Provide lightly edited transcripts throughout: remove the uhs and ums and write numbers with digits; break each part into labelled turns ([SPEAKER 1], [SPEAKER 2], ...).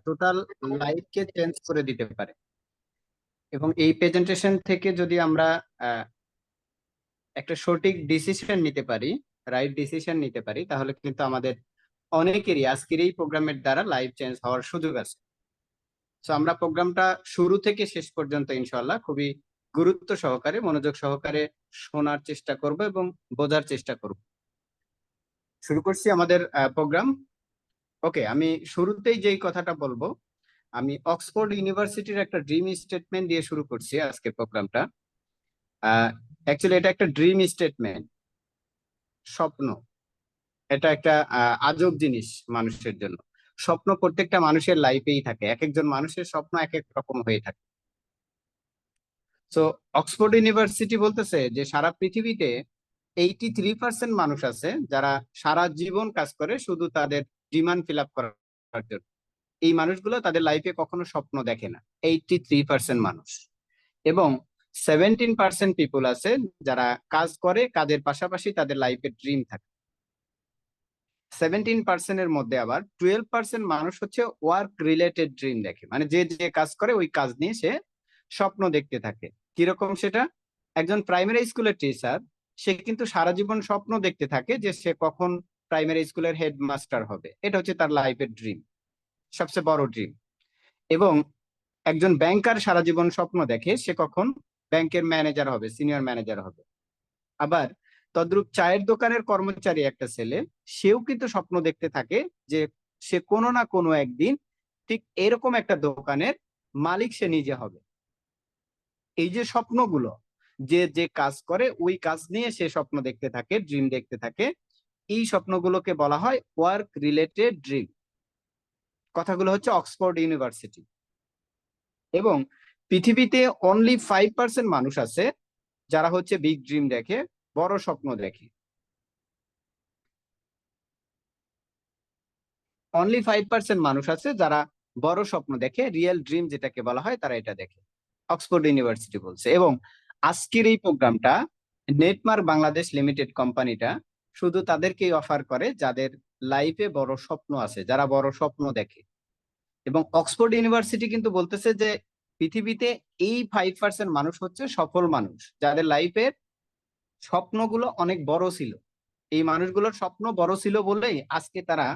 [SPEAKER 1] Total লাইফকে change করে দিতে পারে। এবং এই প্রেজেন্টেশন থেকে যদি আমরা আহ, একটা সঠিক ডিসিশন নিতে পারি, রাইট ডিসিশন নিতে পারি, তাহলে কিন্তু আমাদের অনেকেরই আজকের এই প্রোগ্রামের দ্বারা লাইফ চেঞ্জ হওয়ার সুযোগ আছে। তো আমরা প্রোগ্রামটা শুরু থেকে শেষ পর্যন্ত ইনশাল্লাহ খুবই গুরুত্ব সহকারে, মনোযোগ সহকারে শোনার চেষ্টা করব এবং বোঝার চেষ্টা করব। শুরু করছি আমাদের প্রোগ্রাম। ওকে, আমি শুরুতেই যেই কথাটা বলবো, আমি অক্সফোর্ড ইউনিভার্সিটির একটা ড্রিম স্টেটমেন্ট দিয়ে শুরু করছি আজকে প্রোগ্রামটা। অ্যাকচুয়ালি এটা একটা ড্রিম স্টেটমেন্ট, স্বপ্ন। এটা একটা আজব জিনিস মানুষের জন্য। স্বপ্ন প্রত্যেকটা মানুষের লাইফেই থাকে, এক একজন মানুষের স্বপ্ন এক এক রকম হয়ে থাকে। তো অক্সফোর্ড ইউনিভার্সিটি বলতেছে যে সারা পৃথিবীতে 83% মানুষ আছে যারা সারা জীবন কাজ করে শুধু তাদের ডিমান্ড ফিল আপ করার জন্য। এই মানুষগুলো তাদের লাইফে কখনো স্বপ্ন দেখে না, 83% মানুষ। এবং 17% পিপুল আছে যারা কাজ করে, কাজের পাশাপাশি তাদের লাইফে ড্রিম থাকে। 17%-এর মধ্যে আবার 12% মানুষ হচ্ছে ওয়ার্ক রিলেটেড ড্রিম দেখে, মানে যে যে কাজ করে ওই কাজ নিয়ে সে স্বপ্ন দেখতে থাকে। কিরকম সেটা? একজন প্রাইমারি স্কুলের টিচার, সে কিন্তু সারা জীবন স্বপ্ন দেখতে থাকে যে সে কখন প্রাইমারি স্কুলের হেডমাস্টার হবে। এটা হচ্ছে তার লাইফের ড্রিম, সবচেয়ে বড় ড্রিম। এবং একজন ব্যাংকার সারা জীবন স্বপ্ন দেখে সে কখন ব্যাংকের ম্যানেজার হবে, সিনিয়র ম্যানেজার হবে। আবার তদ্রূপ চায়ের দোকানের কর্মচারী একটা ছেলে, সেও কিন্তু স্বপ্ন দেখতে থাকে যে সে কোনো না কোনো একদিন ঠিক এরকম একটা দোকানের মালিক সে নিজে হবে। এই যে স্বপ্নগুলো, যে যে কাজ করে ওই কাজ নিয়ে সে স্বপ্ন দেখতে থাকে, ড্রিম দেখতে থাকে, এই স্বপ্নগুলোকে বলা হয় ওয়ার্ক রিলেটেড ড্রিম। কথাগুলো হচ্ছে অক্সফোর্ড ইউনিভার্সিটি। এবং পৃথিবীতে অনলি 5% মানুষ আছে যারা হচ্ছে বিগ ড্রিম দেখে, বড় স্বপ্ন দেখে। অনলি 5% মানুষ আছে যারা বড় স্বপ্ন দেখে, রিয়েল ড্রিম যেটাকে বলা হয়, তারা এটা দেখে। অক্সফোর্ড ইউনিভার্সিটি বলছে। এবং আজকের এই প্রোগ্রামটা নেটমার্ক বাংলাদেশ লিমিটেড কোম্পানিটা শুধু তাদেরকেই অফার করে যাদের লাইফে বড় স্বপ্ন আছে, যারা বড় স্বপ্ন দেখে। এবং অক্সফোর্ড ইউনিভার্সিটি কিন্তু বলতেছে যে পৃথিবীতে এই 5% মানুষ হচ্ছে সফল মানুষ, যাদের লাইফের স্বপ্নগুলো অনেক বড় ছিল। এই মানুষগুলোর স্বপ্ন বড় ছিল বলেই আজকে তারা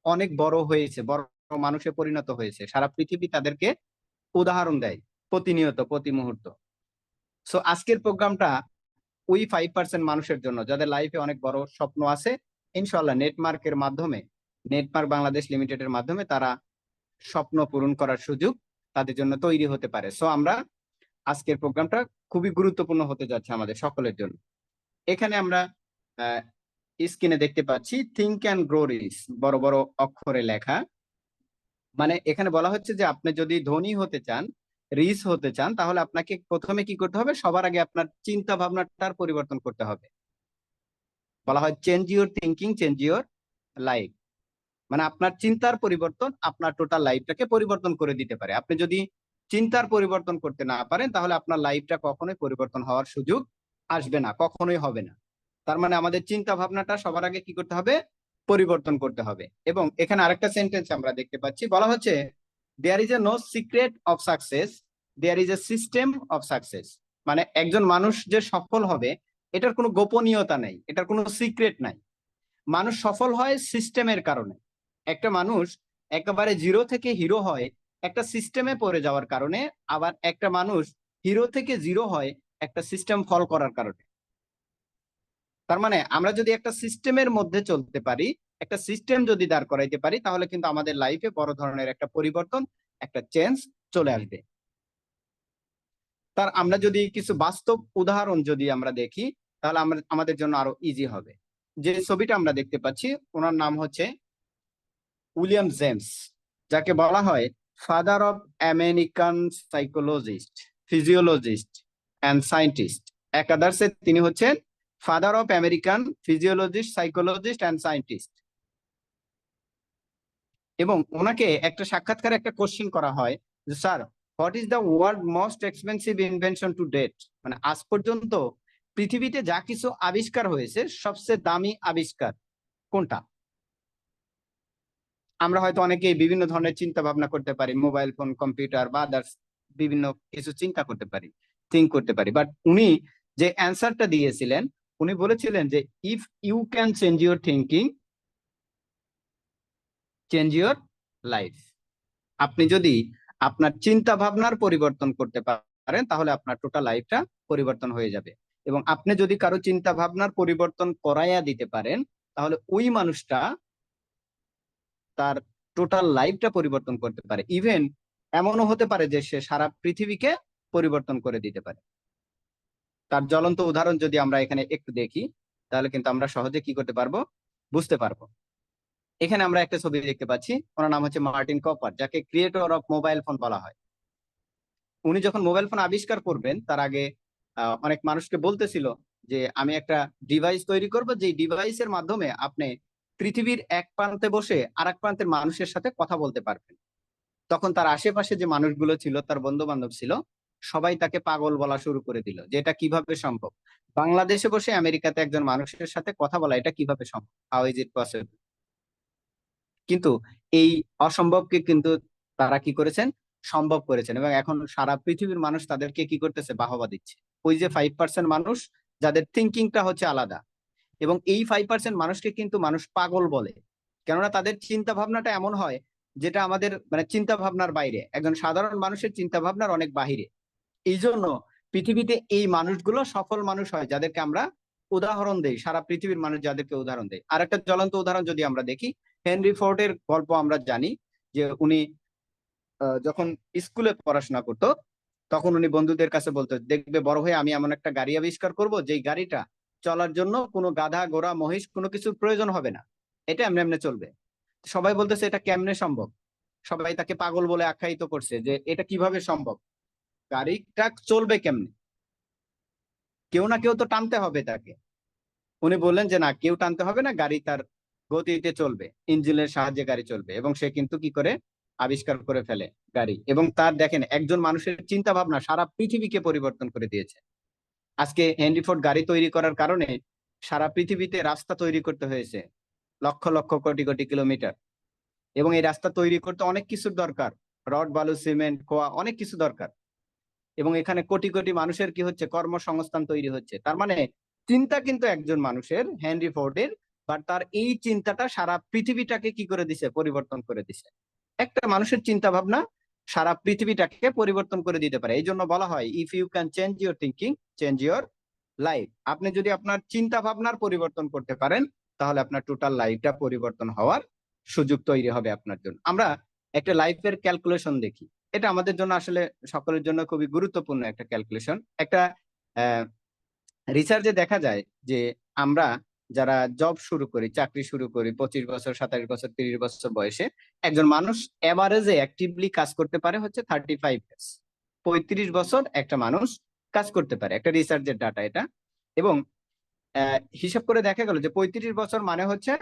[SPEAKER 1] অনেক বড় হয়েছে, বড় মানুষে পরিণত হয়েছে। সারা পৃথিবী তাদেরকে উদাহরণ দেয় প্রতিনিয়ত, প্রতি মুহূর্ত। সো আজকের প্রোগ্রামটা ওই 5% মানুষের জন্য যাদের লাইফে অনেক বড় স্বপ্ন আছে। ইনশাল্লাহ নেটমার্কের মাধ্যমে, নেটমার্ক বাংলাদেশ লিমিটেডের মাধ্যমে তারা স্বপ্ন পূরণ করার সুযোগ তাদের জন্য তৈরি হতে পারে। সো আমরা আজকের প্রোগ্রামটা খুবই গুরুত্বপূর্ণ হতে যাচ্ছে আমাদের সকলের জন্য। এখানে আমরা স্ক্রিনে দেখতে পাচ্ছি থিঙ্ক অ্যান্ড গ্রো রিচ, বড় বড় অক্ষরে লেখা। মানে এখানে বলা হচ্ছে যে আপনি যদি ধনী হতে চান, রিচ হতে চান, তাহলে আপনাকে প্রথমে কি করতে হবে? সবার আগে আপনার চিন্তা ভাবনাটার পরিবর্তন করতে হবে। বলা হয় change your thinking, change your life. মানে আপনার চিন্তার পরিবর্তন আপনার টোটাল লাইফটাকে পরিবর্তন করে দিতে পারে। আপনি যদি চিন্তার পরিবর্তন করতে না পারেন, তাহলে আপনার লাইফটা কখনোই পরিবর্তন হওয়ার সুযোগ আসবে না, কখনোই হবে না। তার মানে আমাদের চিন্তা ভাবনাটা সবার আগে কি করতে হবে? পরিবর্তন করতে হবে। এবং এখানে আরেকটা সেন্টেন্স আমরা দেখতে পাচ্ছি, বলা হচ্ছে there is a no secret of success, there is a system of success. মানে একজন মানুষ যে সফল হবে, এটার কোনো গোপনীয়তা নেই, এটার কোনো সিক্রেট নাই। মানুষ সফল হয় সিস্টেমের কারণে। একটা মানুষ একেবারে জিরো থেকে হিরো হয় একটা সিস্টেমে পড়ে যাওয়ার কারণে। আবার একটা মানুষ হিরো থেকে জিরো হয় একটা সিস্টেম ফলো করার কারণে। তার মানে আমরা যদি একটা সিস্টেমের মধ্যে চলতে পারি, একটা সিস্টেম যদি দাঁড় করাইতে পারি, তাহলে কিন্তু আমাদের লাইফে বড় ধরনের একটা পরিবর্তন, একটা চেঞ্জ চলে আসবে। তার আমরা যদি কিছু বাস্তব উদাহরণ যদি আমরা দেখি, তাহলে আমরা আমাদের জন্য আরো ইজি হবে। যে ছবিটা আমরা দেখতে পাচ্ছি, ওনার নাম হচ্ছে উইলিয়াম জেমস, যাকে বলা হয় father of American psychologist, physiologist and scientist. একাদার্সে তিনি হচ্ছেন father of American physiologist, psychologist and scientist. এবং ওনাকে একটা সাক্ষাৎকারে একটা কোশ্চেন করা হয় যে sir, what is the world most expensive invention to date? মানে আজ পর্যন্ত পৃথিবীতে যা কিছু আবিষ্কার হয়েছে সবচেয়ে দামি আবিষ্কার কোনটা? আমরা হয়তো অনেকেই বিভিন্ন ধরনের চিন্তা ভাবনা করতে পারি, মোবাইল ফোন, কম্পিউটার বা আদার্স বিভিন্ন কিছু চিন্তা করতে পারি, থিঙ্ক করতে পারি, বাট উনি যে অ্যান্সারটা দিয়েছিলেন, উনি বলেছিলেন যে if you can change your thinking, change your life. আপনি যদি আপনার চিন্তা ভাবনার পরিবর্তন করতে পারেন, তাহলে আপনার টোটাল লাইফটা পরিবর্তন হয়ে যাবে। এবং আপনি যদি কারো চিন্তা ভাবনার পরিবর্তন করাইয়া দিতে পারেন, তাহলে ওই মানুষটা তার টোটাল লাইফটা পরিবর্তন করতে পারে। ইভেন এমনও হতে পারে যে সে সারা পৃথিবীকে পরিবর্তন করে দিতে পারে। তার জ্বলন্ত উদাহরণ যদি আমরা এখানে একটু দেখি, তাহলে কিন্তু আমরা সহজে কি করতে পারবো, বুঝতে পারবো। এখানে আমরা একটা ছবি দেখতে পাচ্ছি, ওনার নাম হচ্ছে মার্টিন কপার, যাকে ক্রিয়েটর অফ মোবাইল ফোন বলা হয়। উনি যখন মোবাইল ফোন আবিষ্কার করবেন, তার আগে অনেক মানুষকে বলতেছিল যে আমি একটা ডিভাইস তৈরি করব, যে ডিভাইসের মাধ্যমে আপনি পৃথিবীর এক প্রান্তে বসে আর এক প্রান্তের মানুষের সাথে কথা বলতে পারবেন। তখন তার আশেপাশে যে মানুষগুলো ছিল, তার বন্ধু বান্ধব ছিল, সবাই তাকে পাগল বলা শুরু করে দিল যে এটা কিভাবে সম্ভব, বাংলাদেশে বসে আমেরিকাতে একজন মানুষের সাথে কথা বলা, এটা কিভাবে সম্ভব, হাউ ইজ ইট পসিবল। কিন্তু এই অসম্ভবকে কিন্তু তারা কি করেছেন, সম্ভব করেছেন, এবং এখন সারা পৃথিবীর মানুষ তাদেরকে কি করতেছে, বাহবা দিচ্ছে। ওই যে 5% মানুষ যাদের থিঙ্কিংটা হচ্ছে আলাদা, এবং এই 5% মানুষকে কিন্তু মানুষ পাগল বলে, কেননা তাদের চিন্তা ভাবনাটা এমন হয় যেটা আমাদের মানে চিন্তা ভাবনার বাইরে, একজন সাধারণ মানুষের চিন্তা ভাবনার অনেক বাহিরে। এই জন্য পৃথিবীতে এই মানুষগুলো সফল মানুষ হয়, যাদেরকে আমরা উদাহরণ দেই, সারা পৃথিবীর মানুষ যাদেরকে উদাহরণ দেয়। আর একটা জ্বলন্ত উদাহরণ যদি আমরা দেখি, হেনরি ফোর্ডের গল্প আমরা জানি, যে উনি যখন স্কুলে পড়াশোনা করতো, তখন উনি বন্ধুদের কাছে বলতো, দেখবে বড় হয়ে আমি এমন একটা গাড়ি আবিষ্কার করব, যেই গাড়িটা চলার জন্য কোনো গাধা ঘোড়া মহিষ কোনো কিছুর প্রয়োজন হবে না, এটা এমনি এমনি চলবে। সবাই বলতেছে এটা কেমনে সম্ভব, সবাই তাকে পাগল বলে আখ্যায়িত করছে যে এটা কিভাবে সম্ভব, গাড়িটা চলবে কেমনে, কেউ না কেউ তো টানতে হবে তাকে। উনি বললেন যে না, কেউ টানতে হবে না, গাড়ি তার গতিতে চলবে, ইঞ্জিনের সাহায্যে গাড়ি চলবে, এবং সে কিন্তু কি করে আবিষ্কার করে ফেলে গাড়ি। এবং তার দেখেন, একজন মানুষের চিন্তা ভাবনা সারা পৃথিবীকে পরিবর্তন করে দিয়েছে। আজকে হেনরি ফোর্ড গাড়ি তৈরি করার কারণে সারা পৃথিবীতে রাস্তা তৈরি করতে হয়েছে লক্ষ লক্ষ কোটি কোটি কিলোমিটার, এবং এই রাস্তা তৈরি করতে অনেক কিছুর দরকার, রড বালু সিমেন্ট খোয়া অনেক কিছু দরকার, এবং এখানে কোটি কোটি মানুষের কি হচ্ছে, কর্মসংস্থান তৈরি হচ্ছে। তার মানে চিন্তা কিন্তু একজন মানুষের, হেনরি ফোর্ডের, বাট তার এই চিন্তাটা সারা পৃথিবীটাকে কি করে দিছে, পরিবর্তন করে দিছে। একটা মানুষের চিন্তা ভাবনা সারা পৃথিবীটাকে পরিবর্তন করে দিতে পারে। এই জন্য বলা হয় if you can change your thinking, change your life. আপনি যদি আপনার চিন্তা ভাবনার পরিবর্তন করতে পারেন, তাহলে আপনার টোটাল লাইফটা পরিবর্তন হওয়ার সুযোগ তৈরি হবে আপনার জন্য। আমরা একটা লাইফের ক্যালকুলেশন দেখি, এটা আমাদের জন্য আসলে সকলের জন্য খুবই গুরুত্বপূর্ণ একটা ক্যালকুলেশন। একটা রিসার্চে দেখা যায় যে আমরা যারা জব শুরু করি, চাকরি শুরু করি 25 বছর, 27 বছর, 30 বছর বয়সে, একজন মানুষ এভারেজে অ্যাক্টিভলি কাজ করতে পারে হচ্ছে 35 ইয়ার্স। 35 বছর একটা মানুষ কাজ করতে পারে, একটা রিসার্চের ডাটা এটা। এবং হিসাব করে দেখা গেল যে 35 বছর মানে হচ্ছে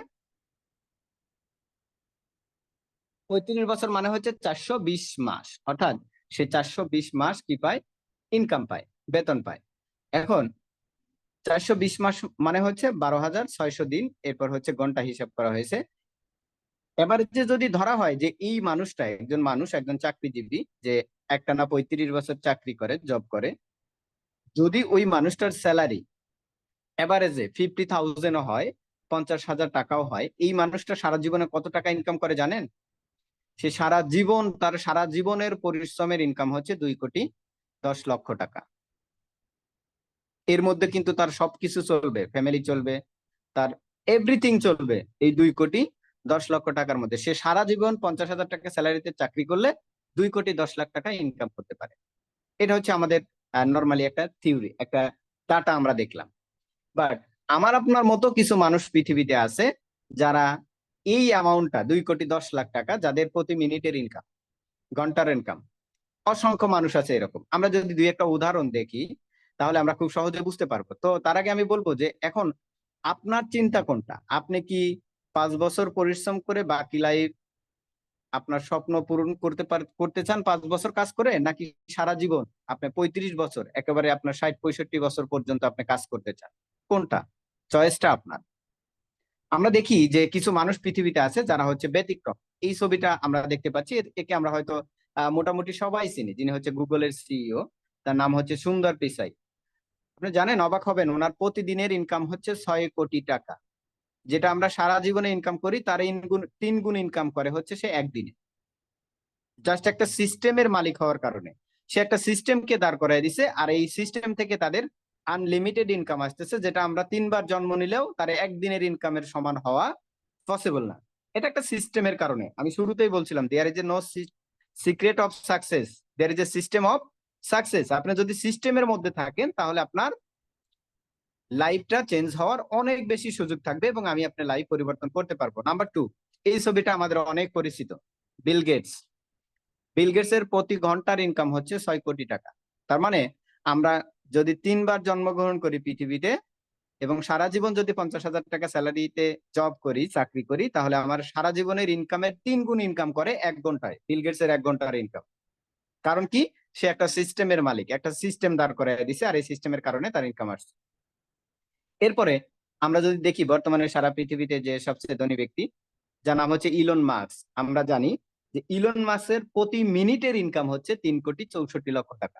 [SPEAKER 1] 420 মাস, অর্থাৎ সে 420 মাস কি পায়, ইনকাম পায়, বেতন পায়। এখন 420 মাস মানে হচ্ছে 12,600 দিন, এরপর হচ্ছে ঘন্টা হিসাব করা হয়েছে। এবার যে যদি ধরা হয় যে এই মানুষটা একজন মানুষ, একজন চাকরিজীবী, যে একটানা 35 বছর চাকরি করে, জব করে, যদি ওই মানুষটার স্যালারি এভারেজে 50,000ও হয়, 50,000 টাকাও হয়, এই মানুষটা সারা জীবনে কত টাকা ইনকাম করে জানেন? সে সারা জীবন, তার সারা জীবনের পরিশ্রমের ইনকাম হচ্ছে 2,10,00,000 টাকা। এর মধ্যে কিন্তু তার সবকিছু চলবে, ফ্যামিলি চলবে, তার এভরিথিং চলবে এই 2,10,00,000 টাকার মধ্যে। সে সারা জীবন 50,000 টাকা স্যালারিতে চাকরি করলে 2,10,00,000 টাকা ইনকাম করতে পারে। এটা হচ্ছে আমাদের নর্মালি একটা থিওরি, একটা ডাটা আমরা দেখলাম। বাট আমার আপনার মতো কিছু মানুষ পৃথিবীতে আছে যারা এই অ্যামাউন্টটা 2,10,00,000 টাকা, যাদের প্রতি মিনিটের ইনকাম, ঘন্টার ইনকাম, অসংখ্য মানুষ আছে এরকম। আমরা যদি দুই একটা উদাহরণ দেখি, তাহলে আমরা খুব সহজে বুঝতে পারবো। তো তার আগে আমি বলবো যে এখন আপনার চিন্তা কোনটা? আপনি কি 5 বছর পরিশ্রম করে বাকি লাইফ আপনার স্বপ্ন পূরণ করতে চান 5 বছর কাজ করে, নাকি সারা জীবন আপনি 35 বছর একেবারে আপনার 60-65 বছর পর্যন্ত আপনি কাজ করতে চান? কোনটা? চয়েসটা আপনার। আমরা দেখি যে কিছু মানুষ পৃথিবীতে আছে যারা হচ্ছে ব্যতিক্রম। এই ছবিটা আমরা দেখতে পাচ্ছি, একে আমরা হয়তো মোটামুটি সবাই চিনি, যিনি হচ্ছে গুগলের সিইও। তার নাম হচ্ছে সুন্দর পিচাই। আপনি জানেন, অবাক হবেন, ওনার প্রতিদিনের ইনকাম হচ্ছে 6 কোটি টাকা। যেটা আমরা সারা জীবনে ইনকাম করি তার 3 গুণ ইনকাম করে হচ্ছে সে একদিনে। জাস্ট একটা সিস্টেমের মালিক হওয়ার কারণে সে একটা সিস্টেমকে দাঁড় করায় দিছে, আর এই সিস্টেম থেকে তাদের আনলিমিটেড ইনকাম আসতেছে, যেটা আমরা 3 বার জন্ম নিলেও তার একদিনের ইনকামের সমান হওয়া পসিবল না। এটা একটা সিস্টেমের কারণে। আমি শুরুতেই বলছিলাম, there is a no secret of success, there is a system of success. আপনি যদি সিস্টেমের মধ্যে থাকেন তাহলে আপনার লাইফটা চেঞ্জ হওয়ার অনেক বেশি সুযোগ থাকবে এবং আমি আপনার লাইফ পরিবর্তন করতে পারবো। নাম্বার 2, এই ছবিটা আমাদের অনেক পরিচিত, বিল গেটস। বিল গেটস এর প্রতি ঘন্টার ইনকাম হচ্ছে 6 কোটি টাকা। তার মানে আমরা যদি 3 বার জন্মগ্রহণ করি পৃথিবীতে এবং সারা জীবন যদি 50,000 টাকা স্যালারিতে জব করি, চাকরি করি, তাহলে আমার সারা জীবনের ইনকামের 3 গুণ ইনকাম করে 1 ঘন্টায়। বিল গেটস এর 1 ঘন্টার ইনকাম। কারণ কি? সে একটা সিস্টেমের মালিক, একটা সিস্টেম দাঁড় করায় দিছে, আর এই সিস্টেমের কারণে তার ইনকাম আসছে। এরপরে আমরা যদি দেখি বর্তমানে সারা পৃথিবীতে যে সবচেয়ে ধনী ব্যক্তি, যার নাম হচ্ছে ইলন মাস্ক। আমরা জানি যে ইলন মাস্কের প্রতি মিনিটের ইনকাম হচ্ছে 3,64,00,000 টাকা।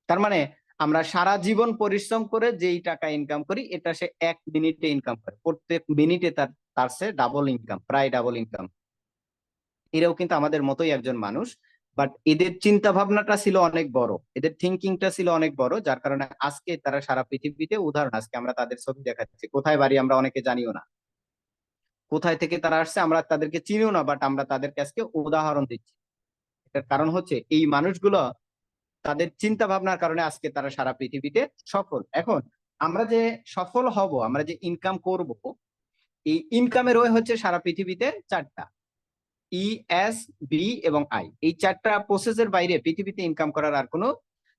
[SPEAKER 1] তার মানে আমরা সারা জীবন পরিশ্রম করে যেই টাকা ইনকাম করি, এটা সে 1 মিনিটে ইনকাম করে। প্রত্যেক মিনিটে তার তার সে ডাবল ইনকাম, প্রায় ডাবল ইনকাম। এরাও কিন্তু আমাদের মতোই একজন মানুষ, বাট এদের চিন্তা ভাবনাটা ছিল অনেক বড়, এদের থিঙ্কিংটা ছিল অনেক বড়, যার কারণে আজকে তারা সারা পৃথিবীতে উদাহরণ। আজকে আমরা তাদের ছবি দেখাচ্ছি, কোথায় বাড়ি আমরা অনেকে জানিও না, কোথায় থেকে তারা আসছে আমরা তাদেরকে চিনিও না, বাট আমরা তাদেরকে আজকে উদাহরণ দিচ্ছি। এটার কারণ হচ্ছে এই মানুষগুলো, তাদের চিন্তা ভাবনার কারণে আজকে তারা সারা পৃথিবীতে সফল। এখন আমরা যে সফল হব, আমরা যে ইনকাম করব, এই ইনকামের ওয়ে হচ্ছে সারা পৃথিবীতে 4টা: ই, এস, বি এবং আই। এই 4টা প্রসেসের বাইরে পৃথিবীতে ইনকাম করার আর কোনো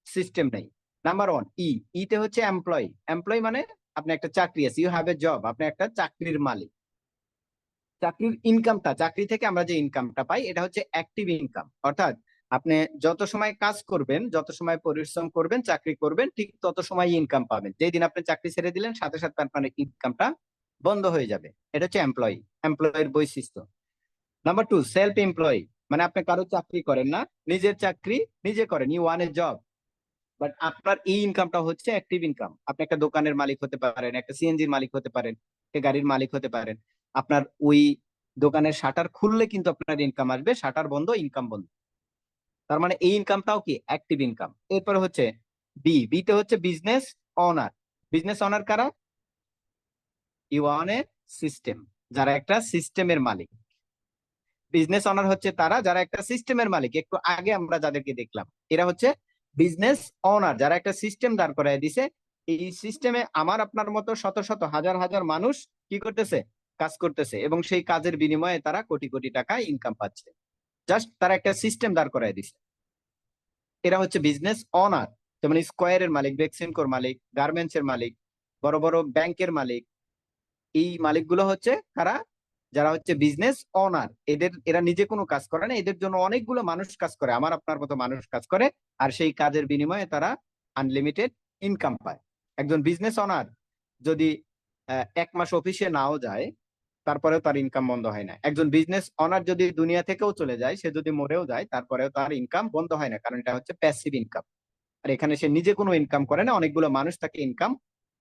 [SPEAKER 1] সিস্টেম নেই। নাম্বার 1, তে হচ্ছে এমপ্লয়ি। এমপ্লয়ি মানে আপনি একটা চাকরি আছে, ইউ হ্যাভ এ জব, আপনি একটা চাকরির মালিক। চাকরির ইনকামটা, চাকরি থেকে আমরা যে ইনকামটা পাই, এটা হচ্ছে অ্যাক্টিভ ইনকাম। অর্থাৎ আপনি যত সময় কাজ করবেন, যত সময় পরিশ্রম করবেন, চাকরি করবেন, ঠিক তত সময় ইনকাম পাবেন। যেই দিন আপনি চাকরি ছেড়ে দিলেন, সাথে সাথে আপনার ইনকামটা বন্ধ হয়ে যাবে। এটা হচ্ছে এমপ্লয়ি, এমপ্লয়ের বৈশিষ্ট্য। নাম্বার 2, সেলফ এমপ্লয়ি, মানে আপনি কারো চাকরি করেন না, নিজের চাকরি নিজে করেন, you own a job. But আপনার এই ইনকামটা হচ্ছে অ্যাক্টিভ ইনকাম। আপনি একটা দোকানের মালিক হতে পারেন, একটা সিএনজির মালিক হতে পারেন, একটা গাড়ির মালিক হতে পারেন। আপনার ওই দোকানের শাটার খুললে কিন্তু আপনার ইনকাম আসবে, শাটার বন্ধ, ইনকাম বন্ধ। তার মানে এই ইনকামটাও কি অ্যাক্টিভ ইনকাম। এরপরে হচ্ছে বিতে হচ্ছে বিজনেস অনার। বিজনেস অনার কারা? ইউ ওয়ান এ সিস্টেম, যারা একটা সিস্টেমের মালিক। বিজনেস অনার হচ্ছে তারা যারা একটা সিস্টেমের মালিক। একটু আগে আমরা যাদেরকে দেখলাম, এরা হচ্ছে বিজনেস অনার, যারা একটা সিস্টেম দাঁড় করায় দিছে। এই সিস্টেমে আমার আপনার মতো শত শত হাজার হাজার মানুষ কি করতেছে? কাজ করতেছে, এবং সেই কাজের বিনিময়ে তারা কোটি কোটি টাকা ইনকাম পাচ্ছে। জাস্ট তারা একটা সিস্টেম দাঁড় করায় দিছে। এরা হচ্ছে বিজনেস অনার। যেমন স্কোয়ারের মালিক, বেক্সিমকোর মালিক, গার্মেন্টস এর মালিক, বড় বড় ব্যাংকের মালিক। এই মালিকগুলো হচ্ছে কারা? যারা হচ্ছে বিজনেস অনার। এরা নিজে কোনো কাজ করে না, এদের জন্য অনেকগুলো মানুষ কাজ করে, আমার আপনার মতো মানুষ কাজ করে, আর সেই কাজের বিনিময়ে তারা আনলিমিটেড ইনকাম পায়। একজন বিজনেস অনার যদি 1 মাস অফিসে নাও যায়, তারপরেও তার ইনকাম বন্ধ হয় না। একজন বিজনেস অনার যদি দুনিয়া থেকেও চলে যায়, সে যদি মরেও যায়, তারপরেও তার ইনকাম বন্ধ হয় না, কারণ এটা হচ্ছে প্যাসিভ ইনকাম। আর এখানে সে নিজে কোনো ইনকাম করে না, অনেকগুলো মানুষ তাকে ইনকাম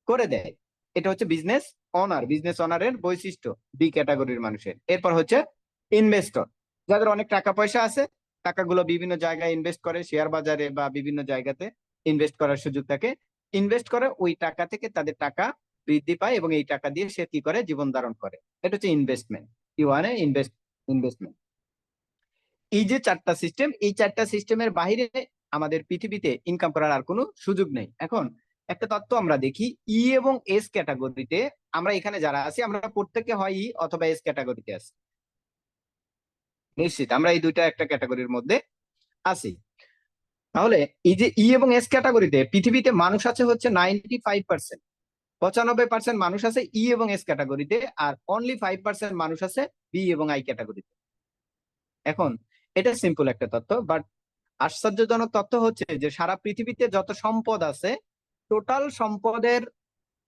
[SPEAKER 1] করে দেয়। এটা হচ্ছে বিজনেস অনার, বিজনেস অনারের বৈশিষ্ট্য বি ক্যাটাগরির মানুষের। এরপর হচ্ছে ইনভেস্টর, যাদের অনেক টাকা পয়সা আছে, টাকাগুলো বিভিন্ন জায়গায় ইনভেস্ট করে, শেয়ার বাজারে বা বিভিন্ন জায়গাতে ইনভেস্ট করার সুযোগ থাকে। ইনভেস্ট করে ওই টাকা থেকে তাদের টাকা বৃদ্ধি পায়, এবং এই টাকা দিয়ে সে কি করে? জীবন ধারণ করে। এটা হচ্ছে ইনভেস্টমেন্ট, ইউ ওয়ান ইনভেস্টমেন্ট। এই যে 4টা সিস্টেম, এই 4টা সিস্টেমের বাইরে আমাদের পৃথিবীতে ইনকাম করার আর কোনো সুযোগ নেই। এখন একটা তত্ত্ব আমরা দেখি, ই এবং এস ক্যাটাগরিতে আমরা এখানে যারা আছি, আমরা প্রত্যেকে হয় ই অথবা এস ক্যাটাগরিতে আছি। নিশ্চিত আমরা এই দুইটা একটা ক্যাটাগরির মধ্যে আছি। তাহলে এই যে ই এবং এস ক্যাটাগরিতে পৃথিবীতে মানুষ আছে হচ্ছে 95%, 95% মানুষ আছে ই এবং এস ক্যাটাগরিতে, আর অনলি 5% মানুষ আছে বি এবং আই ক্যাটাগরিতে। এখন এটা সিম্পল একটা তত্ত্ব, বাট আশ্চর্যজনক তথ্য হচ্ছে যে সারা পৃথিবীতে যত সম্পদ আছে, টোটাল সম্পদের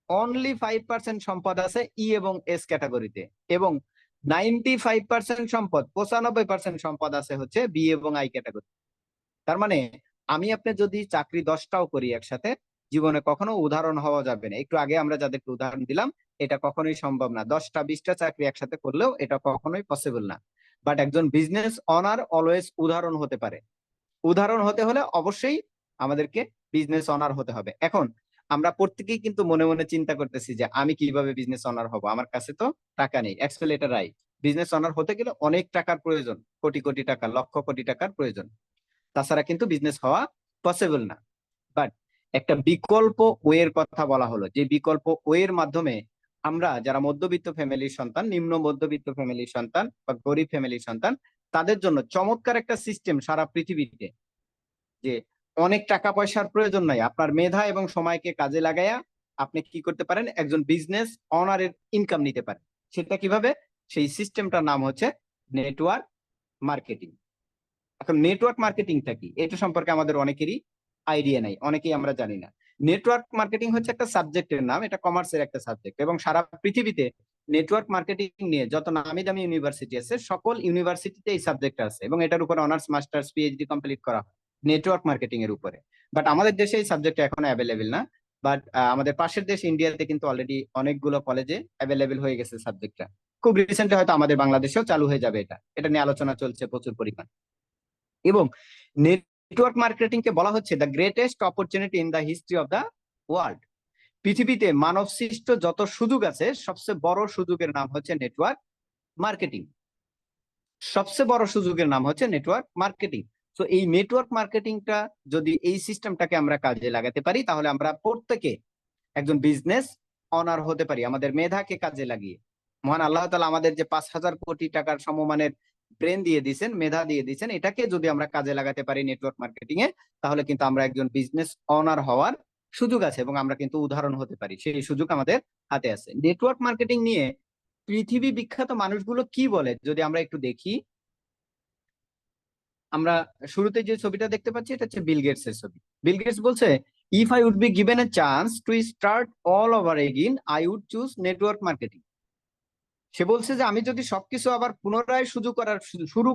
[SPEAKER 1] অনলি 5% সম্পদ আছে ই এবং এস ক্যাটাগরিতে, এবং 95% সম্পদ, 95% সম্পদ আছে হচ্ছে বি এবং আই ক্যাটাগরি। তার মানে আমি আপনি যদি চাকরি 10টাও করি একসাথে, জীবনে কখনো উদাহরণ হওয়া যাবে না। একটু আগে আমরা যাদেরকে উদাহরণ দিলাম, এটা কখনোই সম্ভব না। 10টা 20টা চাকরি একসাথে করলেও এটা কখনোই পসিবল না। বাট একজন বিজনেস অনার অলওয়েজ উদাহরণ হতে পারে। উদাহরণ হতে হলে অবশ্যই আমাদেরকে বিজনেস অনার হতে হবে। এখন আমরা প্রত্যেকেই কিন্তু মনে মনে চিন্তা করতেছি যে আমি কিভাবে বিজনেস অনার হব, আমার কাছে তো টাকা নেই। অ্যাকচুয়ালি এটা রাইট। বিজনেস অনার হতে গেলে অনেক টাকার প্রয়োজন, কোটি কোটি টাকা, লক্ষ কোটি টাকার প্রয়োজন, তাছাড়া কিন্তু বিজনেস হওয়া পসিবল না। বাট একটা বিকল্প ওয়ের কথা বলা হলো, যে বিকল্প ওয়ের মাধ্যমে আমরা যারা মধ্যবিত্ত ফ্যামিলির সন্তান, নিম্ন মধ্যবিত্ত ফ্যামিলির সন্তান বা গরিব ফ্যামিলির সন্তান, তাদের জন্য চমৎকার একটা সিস্টেম সারা পৃথিবীতে, যে অনেক টাকা পয়সার প্রয়োজন নাই, আপনার মেধা এবং সময়কে কাজে লাগাইয়া আপনি কি করতে পারেন, একজন বিজনেস অনারের ইনকাম নিতে পারেন। সেটা কিভাবে? সেই সিস্টেমটার নাম হচ্ছে নেটওয়ার্ক মার্কেটিং। এখন নেটওয়ার্ক মার্কেটিংটা কি, এটা সম্পর্কে আমাদের অনেকেরই আইডিয়া নাই, অনেকেই আমরা জানি না। নেটওয়ার্ক মার্কেটিং হচ্ছে একটা সাবজেক্টের নাম, এটা কমার্সের একটা সাবজেক্ট, এবং সারা পৃথিবীতে নেটওয়ার্ক মার্কেটিং নিয়ে যত নামি দামি ইউনিভার্সিটি আছে, সকল ইউনিভার্সিটিতে এই সাবজেক্ট আছে, এবং এটার উপর অনার্স মাস্টার্স পিএইচডি কমপ্লিট করা হয় নেটওয়ার্ক মার্কেটিং এর উপরে। বাট আমাদের দেশে এই সাবজেক্ট এখনো অ্যাভেলেবেল না। বাট আমাদের পাশের দেশ ইন্ডিয়াতে কিন্তু অলরেডি অনেকগুলো কলেজে অ্যাভেলেবেল হয়ে গেছে সাবজেক্টটা। খুব রিসেন্টলি হয়তো আমাদের বাংলাদেশেও চালু হয়ে যাবে। এটা নিয়ে আলোচনা চলছে প্রচুর পরিমাণ। এবং নেটওয়ার্ক মার্কেটিং কে বলা হচ্ছে the greatest opportunity in the history of the world. পৃথিবীতে মানব সৃষ্ট যত সুযোগ আছে, সবচেয়ে বড় সুযোগের নাম হচ্ছে নেটওয়ার্ক মার্কেটিং। সবচেয়ে বড় সুযোগের নাম হচ্ছে নেটওয়ার্ক মার্কেটিং। তো এই নেটওয়ার্ক মার্কেটিংটা যদি, এই সিস্টেমটাকে আমরা কাজে লাগাতে পারি, তাহলে আমরা প্রত্যেকে একজন বিজনেস অনার হতে পারি, আমাদের মেধাকে কাজে লাগিয়ে। মহান আল্লাহ তাআলা আমাদের যে 5,000 কোটি টাকার সমমানের ব্রেন দিয়ে দিয়েছেন, মেধা দিয়ে দিয়েছেন, এটাকে যদি আমরা কাজে লাগাতে পারি নেটওয়ার্ক মার্কেটিং এ, তাহলে কিন্তু আমরা একজন বিজনেস অনার হওয়ার সুযোগ আছে, এবং আমরা কিন্তু উদাহরণ হতে পারি। সেই সুযোগ আমাদের হাতে আছে। নেটওয়ার্ক মার্কেটিং নিয়ে পৃথিবী বিখ্যাত মানুষগুলো কি বলে যদি আমরা একটু দেখি। আমরা শুরুতে যে ছবিটা দেখতে পাচ্ছি, এটা হচ্ছে বিল গেটস এর ছবি। বিল গেটস বলছে, if I would be given a chance to start all over again, I would choose network marketing. সে বলছে যে আমি যদি সবকিছু আবার পুনরায় শুরু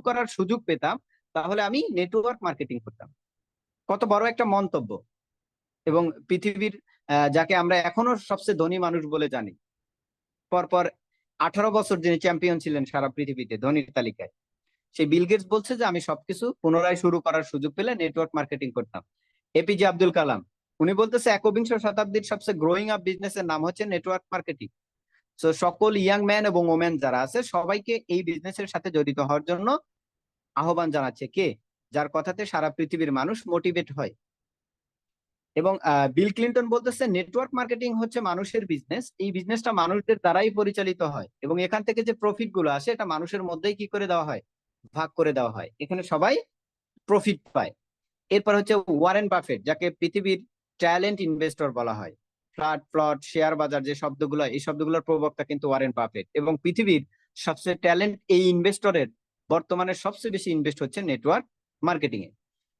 [SPEAKER 1] করার সুযোগ পেতাম, তাহলে আমি নেটওয়ার্ক মার্কেটিং করতাম। কত বড় একটা মন্তব্য। এবং পৃথিবীর যাকে আমরা এখনো সবচেয়ে ধনী মানুষ বলে জানি, পরপর 18 বছর যিনি চ্যাম্পিয়ন ছিলেন সারা পৃথিবীতে ধনীর তালিকায়, সেই বিল গেটস বলছে যে আমি সবকিছু পুনরায় শুরু করার সুযোগ পেলে নেটওয়ার্ক মার্কেটিং করতাম। এপিজে আব্দুল কালাম, উনি বলতেছে একবিংশ শতাব্দীর সবচেয়ে গ্রোয়িং আপ বিজনেসের নাম হচ্ছে নেটওয়ার্ক মার্কেটিং। তো সকল ইয়াং ম্যান এবং ওমেন যারা আছে, সবাইকে এই বিজনেসের সাথে জড়িত হওয়ার জন্য আহ্বান জানাচ্ছে কে? যার কথাতে সারা পৃথিবীর মানুষ মোটিভেট হয়। এবং বিল ক্লিনটন বলতেছে নেটওয়ার্ক মার্কেটিং হচ্ছে মানুষের বিজনেস, এই বিজনেসটা মানুষদের দ্বারাই পরিচালিত হয়, এবং এখান থেকে যে প্রফিট গুলো আসে, এটা মানুষের মধ্যেই কি করে দেওয়া হয়, ভাগ করে দেওয়া হয়, এখানে সবাই প্রফিট পায়। এরপর হচ্ছে ওয়ারেন বাফেট, যাকে পৃথিবীর ট্যালেন্ট ইনভেস্টর বলা হয়। প্লট, শেয়ার বাজার যে শব্দগুলো, এই শব্দগুলোর প্রবক্তা কিন্তু ওয়ারেন বাফেট, এবং পৃথিবীর সবচেয়ে ট্যালেন্ট এই ইনভেস্টরের বর্তমানে সবচেয়ে বেশি ইনভেস্ট হচ্ছে নেটওয়ার্ক মার্কেটিং এ।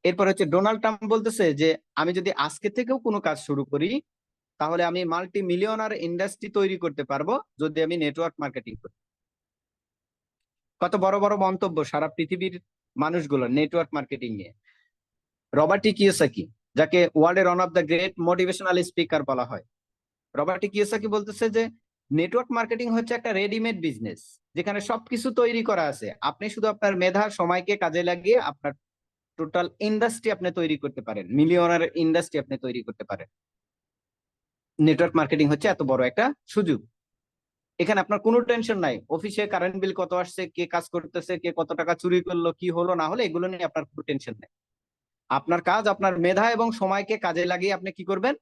[SPEAKER 1] এরপর হচ্ছে ডোনাল্ড ট্রাম্প বলতেছে যে আমি যদি আজকে থেকেও কোনো কাজ শুরু করি, তাহলে আমি মাল্টি মিলিয়নার ইন্ডাস্ট্রি তৈরি করতে পারবো যদি আমি নেটওয়ার্ক মার্কেটিং করি। কত বড় বড় মন্তব্য সারা পৃথিবীর মানুষগুলো নেটওয়ার্ক মার্কেটিং নিয়ে। রবার্ট কিওসাকি, যাকে ওয়ার্ল্ডের one of the great motivational speaker বলা হয়, রবার্ট কিওসাকি বলতেছে যে নেটওয়ার্ক মার্কেটিং হচ্ছে একটা রেডিমেড বিজনেস, যেখানে সবকিছু তৈরি করা আছে, আপনি শুধু আপনার মেধা সময়কে কাজে লাগিয়ে আপনার টোটাল ইন্ডাস্ট্রি আপনি তৈরি করতে পারেন, মিলিয়নার ইন্ডাস্ট্রি আপনি তৈরি করতে পারেন। নেটওয়ার্ক মার্কেটিং হচ্ছে এত বড় একটা সুযোগ। এখানে আপনার কোনো টেনশন নাই, অফিসে কারেন্ট বিল কত আসছে, কে কাজ করতেছে, কে কত টাকা চুরি করলো, কি হলো না হলো, এগুলো নিয়ে আপনার কোনো টেনশন নেই। আপনার কাজ আপনার মেধা এবং সময়কে কাজে লাগিয়ে আপনি কি করবেন,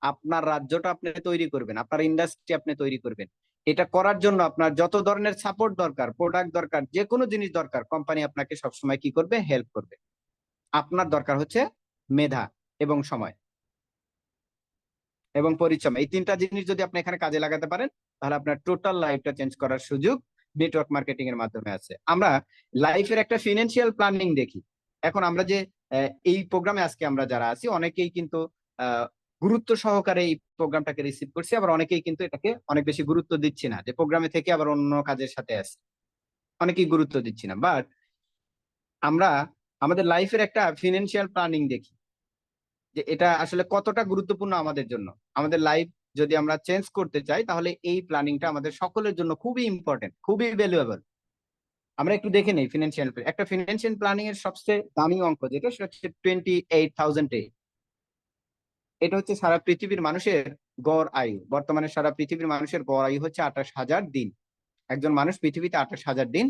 [SPEAKER 1] আপনার রাজ্যটা আপনি তৈরি করবেন, আপনার ইন্ডাস্ট্রি আপনি তৈরি করবেন। এটা করার জন্য আপনার যত ধরনের সাপোর্ট দরকার, প্রোডাক্ট দরকার, যে কোনো জিনিস দরকার, কোম্পানি আপনাকে সবসময় কি করবে, হেল্প করবে। আপনার দরকার হচ্ছে মেধা এবং সময় এবং পরিশ্রম। এই তিনটা জিনিস যদি আপনি এখানে কাজে লাগাতে পারেন, তাহলে আপনার টোটাল লাইফটা চেঞ্জ করার সুযোগ নেটওয়ার্ক মার্কেটিং এর মাধ্যমে আছে। আমরা লাইফের একটা ফিনান্সিয়াল প্ল্যানিং দেখি। এখন আমরা যে এই প্রোগ্রামে আজকে আমরা যারা আছি, অনেকেই কিন্তু গুরুত্ব সহকারে এই প্রোগ্রামটাকে রিসিভ করছি, আবার অনেকেই কিন্তু এটাকে অনেক বেশি গুরুত্ব দিচ্ছি না, যে প্রোগ্রামে থেকে আবার অন্য কাজের সাথে আছে, অনেকেই গুরুত্ব দিচ্ছি না। বাট আমরা আমাদের লাইফের একটা ফিনান্সিয়াল প্ল্যানিং দেখি যে এটা আসলে কতটা গুরুত্বপূর্ণ আমাদের জন্য। আমাদের লাইফ যদি আমরা চেঞ্জ করতে চাই, তাহলে এই প্ল্যানিংটা আমাদের সকলের জন্য খুবই ইম্পর্টেন্ট, খুবই ভ্যালুয়েবল। আমরা একটু দেখে নেই একটা ফিনান্সিয়াল প্ল্যানিং এর সবচেয়ে দামি অঙ্ক যেটা, সেটা হচ্ছে 28,000 ডে। এটা হচ্ছে সারা পৃথিবীর মানুষের গড় আয়ু। বর্তমানে সারা পৃথিবীর মানুষের গড় আয়ু হচ্ছে 28,000 দিন। একজন মানুষ পৃথিবীতে 28,000 দিন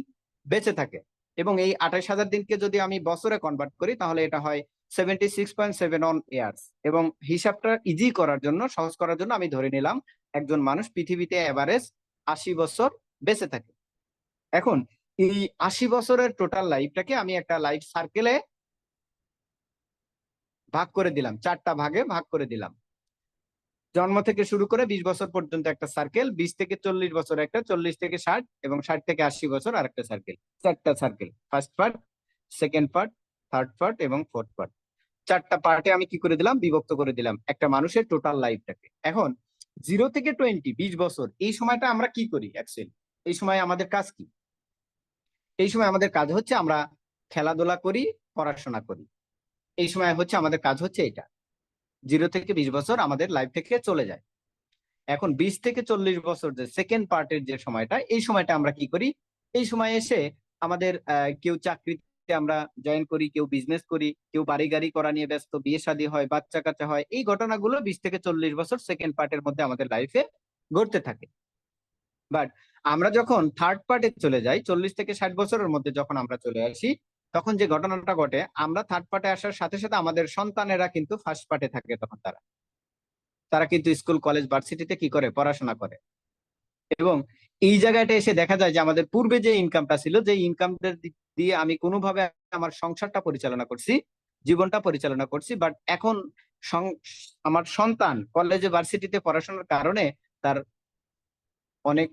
[SPEAKER 1] বেঁচে থাকে, এবং এই 28,000 দিনকে যদি আমি বছরে কনভার্ট করি, তাহলে এটা হয় 76.71 ইয়ার্স। এবং হিসাবটা ইজি করার জন্য, সহজ করার জন্য আমি ধরে নিলাম একজন মানুষ পৃথিবীতে এভারেজ 80 বছর বেঁচে থাকে। এখন এই 80 বছরের টোটাল লাইফটাকে আমি একটা লাইফ সার্কেলে ভাগ করে দিলাম, 4টা ভাগে ভাগ করে দিলাম। জন্ম থেকে শুরু করে 20 বছর পর্যন্ত একটা সার্কেল, 20 থেকে 40 বছর একটা, 40 থেকে 60, এবং 60 থেকে 80 বছর আর একটা সার্কেল। 4টা circle, first part, second part, third part এবং ফোর্থ পার্ট। 4টা পার্টে আমি কি করে দিলাম, বিভক্ত করে দিলাম একটা মানুষের টোটাল লাইফটাকে। এখন 0 থেকে 20, 20 বছর, এই সময়টা আমরা কি করি অ্যাকচুয়ালি? এই সময় আমাদের কাজ কি? এই সময় আমাদের কাজ হচ্ছে আমরা খেলাধুলা করি, পড়াশোনা করি। এই সময় হচ্ছে আমাদের কাজ হচ্ছে এটা। 0 থেকে 20 বছর আমাদের লাইফ থেকে চলে যায়। এখন 20 থেকে 40 বছর যে সেকেন্ড পার্টের যে সময়টা, এই সময়টা আমরা কি করি? এই সময় এসে আমাদের কেউ চাকরিতে আমরা জয়েন করি, কেউ বিজনেস করি, কেউ বাড়ি গাড়ি করা নিয়ে ব্যস্ত, বিয়ে শাদী হয়, বাচ্চা কাচ্চা হয়। এই ঘটনাগুলো 20 থেকে 40 বছর সেকেন্ড পার্টের মধ্যে আমাদের লাইফে ঘটতে থাকে। বাট আমরা যখন থার্ড পার্টে চলে যাই, 40 থেকে 60 বছরের মধ্যে যখন আমরা চলে আসি, তখন যে ঘটনাটা ঘটে, আমরা থার্ড পার্টে আসার সাথে সাথে আমাদের সন্তানেরা কিন্তু ফার্স্ট পার্টে থাকে। তখন তারা তারা কিন্তু স্কুল, কলেজ, ভার্সিটিতে কি করে, পড়াশোনা করে। এবং এই জায়গাটা এসে দেখা যায় যে আমাদের পূর্বে যে ইনকামটা ছিল, যে ইনকামটা দিয়ে আমি কোনোভাবে আমার সংসারটা পরিচালনা করছি, জীবনটা পরিচালনা করছি, বাট এখন আমার সন্তান কলেজে, ভার্সিটিতে পড়াশোনার কারণে তার অনেক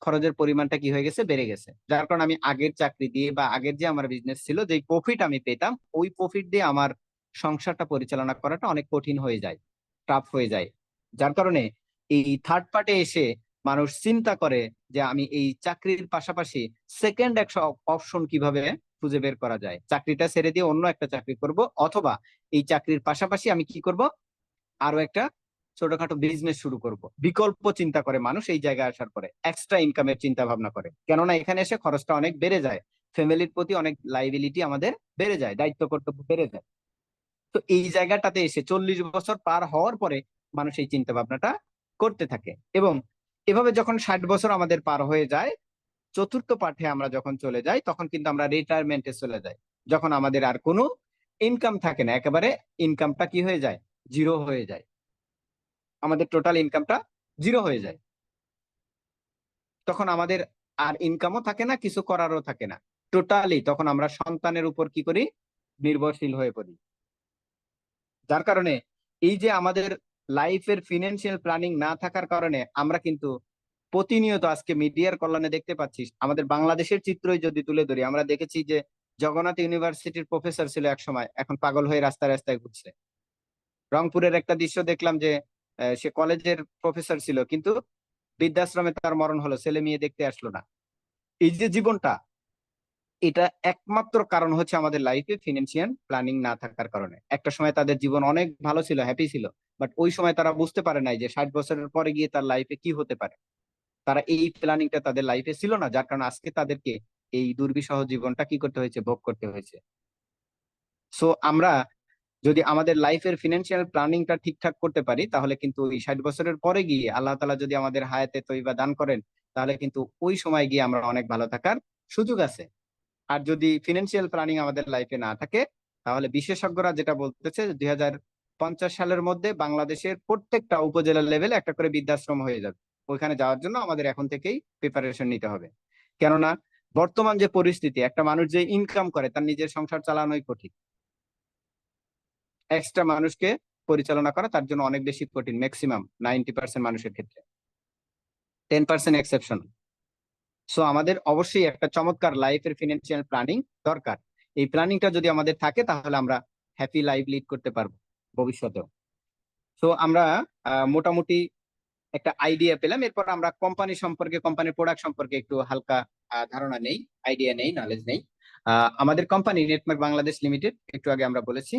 [SPEAKER 1] খরচের পরিমাণটা কি হয়ে গেছে, বেড়ে গেছে। যার কারণে আমি আগের চাকরি দিয়ে বা আগের যে আমার বিজনেস ছিল, যে প্রফিট আমি পেতাম, ওই প্রফিট দিয়ে আমার সংসারটা পরিচালনা করাটা অনেক কঠিন হয়ে যায়, টাফ হয়ে যায়। যার কারণে এই থার্ড পার্টে এসে মানুষ চিন্তা করে যে আমি এই চাকরির পাশাপাশি সেকেন্ড একটা অপশন কিভাবে খুঁজে বের করা যায়, চাকরিটা ছেড়ে দিয়ে অন্য একটা চাকরি করব, অথবা এই চাকরির পাশাপাশি আমি কি করব, আরো একটা ছোটখাটো বিজনেস শুরু করব। বিকল্প চিন্তা করে মানুষ এই জায়গায় আসার পরে, এক্সট্রা ইনকামের চিন্তা ভাবনা করে। কেননা এখানে এসে খরচটা অনেক বেড়ে যায়, ফ্যামিলির প্রতি অনেক লাইবিলিটি আমাদের বেড়ে যায়, দায়িত্ব কর্তব্য বেড়ে যায়। তো এই জায়গাটাতে এসে 40 বছর পার হওয়ার পরে মানুষ এই চিন্তা ভাবনাটা করতে থাকে। এবং এভাবে যখন 60 বছর আমাদের পার হয়ে যায়, চতুর্থ পাঠে আমরা যখন চলে যাই, তখন কিন্তু আমরা রিটায়ারমেন্টে চলে যাই, যখন আমাদের আর কোনো ইনকাম থাকে না, একেবারে ইনকামটা কি হয়ে যায়, জিরো হয়ে যায়। আমাদের টোটাল ইনকামটা জিরো হয়ে যায়। তখন আমাদের আর ইনকামও থাকে না, কিছু করারও থাকে না। টোটালি তখন আমরা সন্তানের উপর কি করি, নির্ভরশীল হয়ে পড়ি। যার কারণে এই যে আমাদের লাইফের ফিনান্সিয়াল প্ল্যানিং না থাকার কারণে আমরা কিন্তু প্রতিনিয়ত, আজকে মিডিয়ার কল্যাণে দেখতে পাচ্ছি, আমাদের বাংলাদেশের চিত্রই যদি তুলে ধরি, আমরা দেখেছি যে জগন্নাথ ইউনিভার্সিটির প্রফেসর ছিল এক সময়, এখন পাগল হয়ে রাস্তায় রাস্তায় ঘুরছে। রংপুরের একটা দৃশ্য দেখলাম যে সে কলেজের প্রফেসর ছিল, কিন্তু বৃদ্ধাশ্রমে তার মরণ হলো, ছেলে মেয়ে দেখতে আসলো না। এই যে জীবনটা, এটা একমাত্র কারণ হচ্ছে আমাদের লাইফে ফিনান্সিয়াল প্ল্যানিং না থাকার কারণে। একটা সময় তাদের জীবন অনেক ভালো ছিল, হ্যাপি ছিল, বাট ওই সময় তারা বুঝতে পারে নাই যে 60 বছরের পরে গিয়ে তার লাইফে কি হতে পারে। তারা এই প্ল্যানিংটা তাদের লাইফে ছিল না, যার কারণে আজকে তাদেরকে এই দুর্বিষহ জীবনটা কি করতে হয়েছে, ভোগ করতে হয়েছে। সো আমরা যদি আমাদের লাইফের ফিনান্সিয়াল প্ল্যানিংটা ঠিকঠাক করতে পারি, তাহলে কিন্তু ওই 60 বছরের পরে গিয়ে আল্লাহ তাআলা যদি আমাদের হায়াতে তৈবা দান করেন, তাহলে কিন্তু ওই সময় গিয়ে আমরা অনেক ভালো থাকার সুযোগ আছে। আর যদি ফিনান্সিয়াল প্ল্যানিং আমাদের লাইফে না থাকে, তাহলে বিশেষজ্ঞরা যেটা বলতেছে, 2050 সালের মধ্যে বাংলাদেশের প্রত্যেকটা উপজেলা লেভেলে একটা করে বৃদ্ধাশ্রম হয়ে যাবে। ওইখানে যাওয়ার জন্য আমাদের এখন থেকেই প্রিপারেশন নিতে হবে। কেননা বর্তমান যে পরিস্থিতি, একটা মানুষ যে ইনকাম করে তার নিজের সংসার চালানোই কঠিন, এক্সট্রা মানুষকে পরিচালনা করা তার জন্য অনেক বেশি কঠিন, ম্যাক্সিমাম 90% মানুষের ক্ষেত্রে, 10% এক্সেপশন। সো আমাদের অবশ্যই একটা চমৎকার লাইফের ফিনান্সিয়াল প্ল্যানিং দরকার। এই প্ল্যানিংটা যদি আমাদের থাকে, তাহলে আমরা হ্যাপি লাইফ লিড করতে পারবো ভবিষ্যতেও। তো আমরা মোটামুটি একটা আইডিয়া পেলাম। এরপর আমরা কোম্পানি সম্পর্কে, কোম্পানির প্রোডাক্ট সম্পর্কে একটু হালকা ধারণা নেই, আইডিয়া নেই, নলেজ নেই। আমাদের কোম্পানি নেটমার্ক বাংলাদেশ লিমিটেড, একটু আগে আমরা বলেছি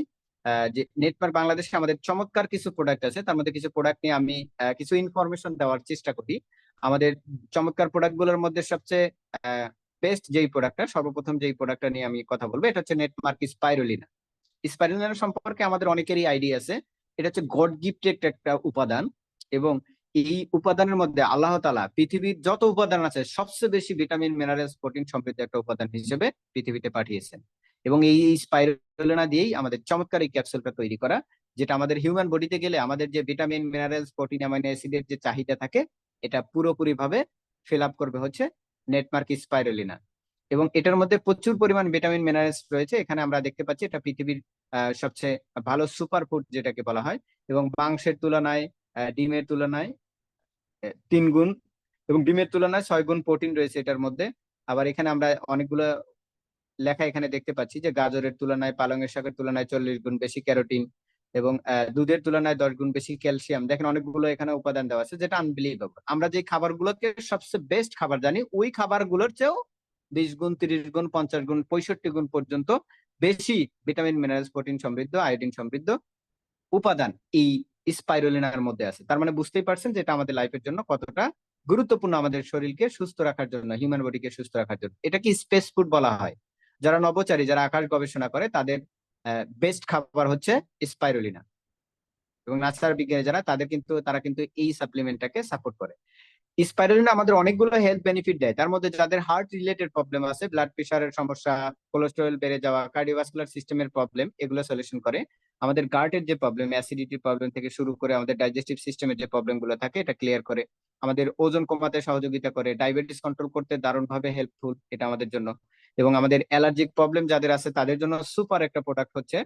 [SPEAKER 1] যে নেটমার্ক বাংলাদেশে আমাদের চমৎকার কিছু প্রোডাক্ট আছে। তার মধ্যে কিছু প্রোডাক্ট নিয়ে আমি কিছু ইনফরমেশন দেওয়ার চেষ্টা করি। আমাদের চমৎকার প্রোডাক্ট গুলোর মধ্যে সবচেয়ে বেস্ট যেই প্রোডাক্টটা, সর্বপ্রথম যেই প্রোডাক্টটা নিয়ে আমি কথা বলবো, এটা হচ্ছে নেটমার্ক স্পাইরুলিনা। স্পাইরুলিনা সম্পর্কে আমাদের অনেকেরই আইডিয়া আছে। এটা হচ্ছে গড গিফটেড একটা উপাদান, এবং এই উপাদানের মধ্যে আল্লাহ তাআলা পৃথিবীর যত উপাদান আছে সবচেয়ে বেশি ভিটামিন মিনারেলস প্রোটিন সমৃদ্ধ একটা উপাদান হিসেবে পৃথিবীতে পাঠিয়েছেন। এবং এই স্পাইরুলিনা দিয়েই আমাদের চমৎকার এই ক্যাপসুলটা তৈরি করা, যেটা আমাদের হিউম্যান বডিতে গেলে আমাদের যে ভিটামিন মিনারেলস প্রোটিন অ্যামাইনো অ্যাসিডের যে চাহিদা থাকে, এটা পুরোপুরি ভাবে ফিল আপ করবে হচ্ছে নেটমার্ক স্পাইরুলিনা। এবং এটার মধ্যে প্রচুর পরিমাণ ভিটামিন মিনারেলস রয়েছে। এখানে আমরা দেখতে পাচ্ছি এটা পৃথিবীর সবচেয়ে ভালো সুপার ফুড যেটাকে বলা হয়, এবং মাংসের তুলনায়, ডিমের তুলনায় 3 গুণ, এবং ডিমের তুলনায় 6 গুণ প্রোটিন রয়েছে এটার মধ্যে। আবার এখানে আমরা অনেকগুলো লেখা এখানে দেখতে পাচ্ছি যে গাজরের তুলনায়, পালংয়ের শাকের তুলনায় 40 গুণ বেশি ক্যারোটিন, এবং দুধের তুলনায় 10 গুণ বেশি ক্যালসিয়াম। দেখেন অনেকগুলো এখানে উপাদান দেওয়া আছে, যেটা আনবিলিভেবল। আমরা যে খাবারগুলোকে সবচেয়ে বেস্ট খাবার জানি, ওই খাবারগুলোর চেয়েও 20 গুণ, 30 গুণ, 50 গুণ, 65 গুণ পর্যন্ত বেশি ভিটামিন মিনারেলস প্রোটিন সমৃদ্ধ, আয়োডিন সমৃদ্ধ উপাদান এই স্পাইরুলিনার মধ্যে আছে। তার মানে বুঝতেই পারছেন যে এটা আমাদের লাইফের জন্য কতটা গুরুত্বপূর্ণ, আমাদের শরীরকে সুস্থ রাখার জন্য, হিউম্যান বডিকে সুস্থ রাখার জন্য। এটা কি স্পেস ফুড বলা হয়। যারা নভোচারী, যারা আকাশ গবেষণা করে, তাদের বেস্ট খাবার হচ্ছে স্পাইরুলিনা। এবং নাসার বিজ্ঞানী যারা, তারা কিন্তু এই সাপ্লিমেন্টটাকে সাপোর্ট করে। স্পাইরুলিনা আমাদের অনেকগুলো হেলথ বেনিফিট দেয়। তার মধ্যে যাদের হার্ট রিলেটেড প্রবলেম আছে, ব্লাড প্রেশারের সমস্যা, কোলেস্টেরল বেড়ে যাওয়া, কার্ডিওভাস্কুলার সিস্টেমের প্রবলেম, এগুলো সলিউশন করে। আমাদের গার্টের যে প্রবলেম, অ্যাসিডিটির প্রবলেম থেকে শুরু করে আমাদের ডাইজেস্টিভ সিস্টেমের যে প্রবলেম গুলো থাকে, এটা ক্লিয়ার করে। আমাদের ওজন কমাতে সহযোগিতা করে, ডায়াবেটিস কন্ট্রোল করতে দারুণ ভাবে হেল্পফুল এটা আমাদের জন্য। এবং আমাদের অ্যালার্জিক প্রবলেম যাদের আছে তাদের জন্য সুপার একটা প্রোডাক্ট হচ্ছে,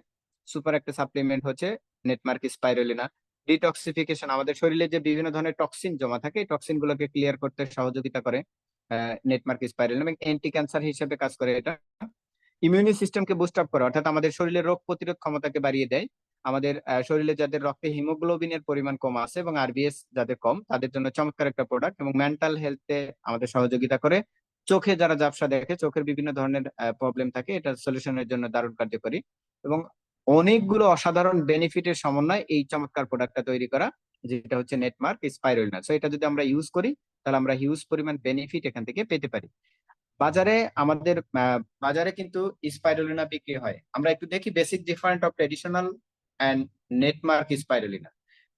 [SPEAKER 1] সুপার একটা সাপ্লিমেন্ট হচ্ছে নেটমার্ক স্পাইরুলিনা। ডিটক্সিফিকেশন, আমাদের শরীরে যে বিভিন্ন ধরনের টক্সিন জমা থাকে, এই টক্সিন গুলোকে ক্লিয়ার করতে সহযোগিতা করে নেটমার্ক স্পাইরুলিনা, এবং অ্যান্টি ক্যান্সার হিসেবে কাজ করে এটা। ইমিউনি সিস্টেমকে বুস্ট আপ করে, অর্থাৎ আমাদের শরীরের রোগ প্রতিরোধ ক্ষমতাকে বাড়িয়ে দেয়। আমাদের শরীরে যাদের রক্তে হিমোগ্লোবিনের পরিমাণ কম আছে এবং আরবিএস যাদের কম, তাদের জন্য চমৎকার একটা প্রোডাক্ট। এবং মেন্টাল হেলথে আমাদের সহযোগিতা করে। চোখে যারা ঝাপসা দেখে, চোখের বিভিন্ন ধরনের প্রবলেম থাকে, এটা সলিউশনের জন্য দারুণ কার্যকরী। এবং অনেকগুলো অসাধারণ বেনিফিটের সমন্বয় এই চমৎকার প্রোডাক্টটা তৈরি করা, যেটা হচ্ছে নেটমার্ক স্পাইরুলিনা। সো এটা যদি আমরা ইউজ করি, তাহলে আমরা হিউজ পরিমাণ বেনিফিট এখান থেকে পেতে পারি। বাজারে আমাদের বাজারে কিন্তু স্পাইরুলিনা বিক্রি হয়। আমরা একটু দেখি basic different of traditional and Netmark spirulina.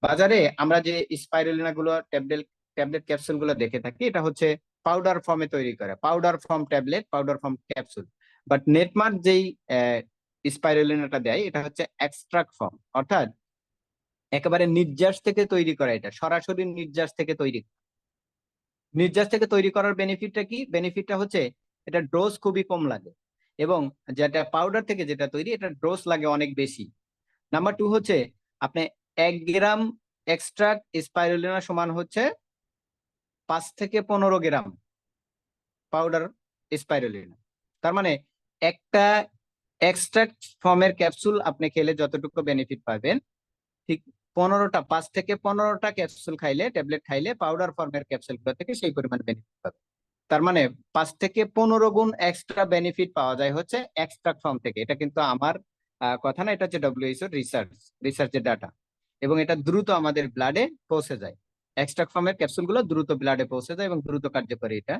[SPEAKER 1] বাজারে আমরা যে স্পাইরুলিনা গুলো, ট্যাবলেট ট্যাবলেট ক্যাপসুল গুলো দেখে থাকি, এটা হচ্ছে পাউডার ফর্মে তৈরি করে, powder form tablet, powder form capsule. But Netmark যেই স্পাইরুলিনাটা দেয়, এটা হচ্ছে এক্সট্রাক্ট ফর্ম, অর্থাৎ একেবারে নির্যাস থেকে তৈরি করা, এটা সরাসরি নির্যাস থেকে তৈরি। নির্যাস থেকে তৈরি করার বেনিফিটটা কি? বেনিফিটটা হচ্ছে এটা ডোজ খুবই কম লাগে, এবং যেটা পাউডার থেকে যেটা তৈরি, এটা ডোজ লাগে অনেক বেশি। নাম্বার 2 হচ্ছে, আপনি 1 গ্রাম এক্সট্রাক্ট স্পাইরুলিনা সমান হচ্ছে 5 থেকে 15 গ্রাম পাউডার স্পাইরুলিনা। তার মানে একটা এক্সট্রাক্ট ফর্মের ক্যাপসুল আপনি খেলে যতটুকু বেনিফিট পাবেন, ঠিক 5 থেকে 15টা ক্যাপসুল খাইলে, ট্যাবলেট খাইলে, পাউডার ফর্মের ক্যাপসুল গুলো থেকে সেই পরিমাণ বেনিফিট পাবেন। তার মানে 5 থেকে 15 গুণ এক্সট্রা বেনিফিট পাওয়া যায় হচ্ছে এক্সট্রাক্ট ফর্ম থেকে। এটা কিন্তু আমার কথা না, এটা হচ্ছে WHO রিসার্চের ডাটা। এবং এটা দ্রুত আমাদের ব্লাডে পৌঁছে যায়। এক্সট্রাক্ট ফর্মের ক্যাপসুল গুলো দ্রুত ব্লাডে পৌঁছে যায় এবং দ্রুত কার্যকরী এটা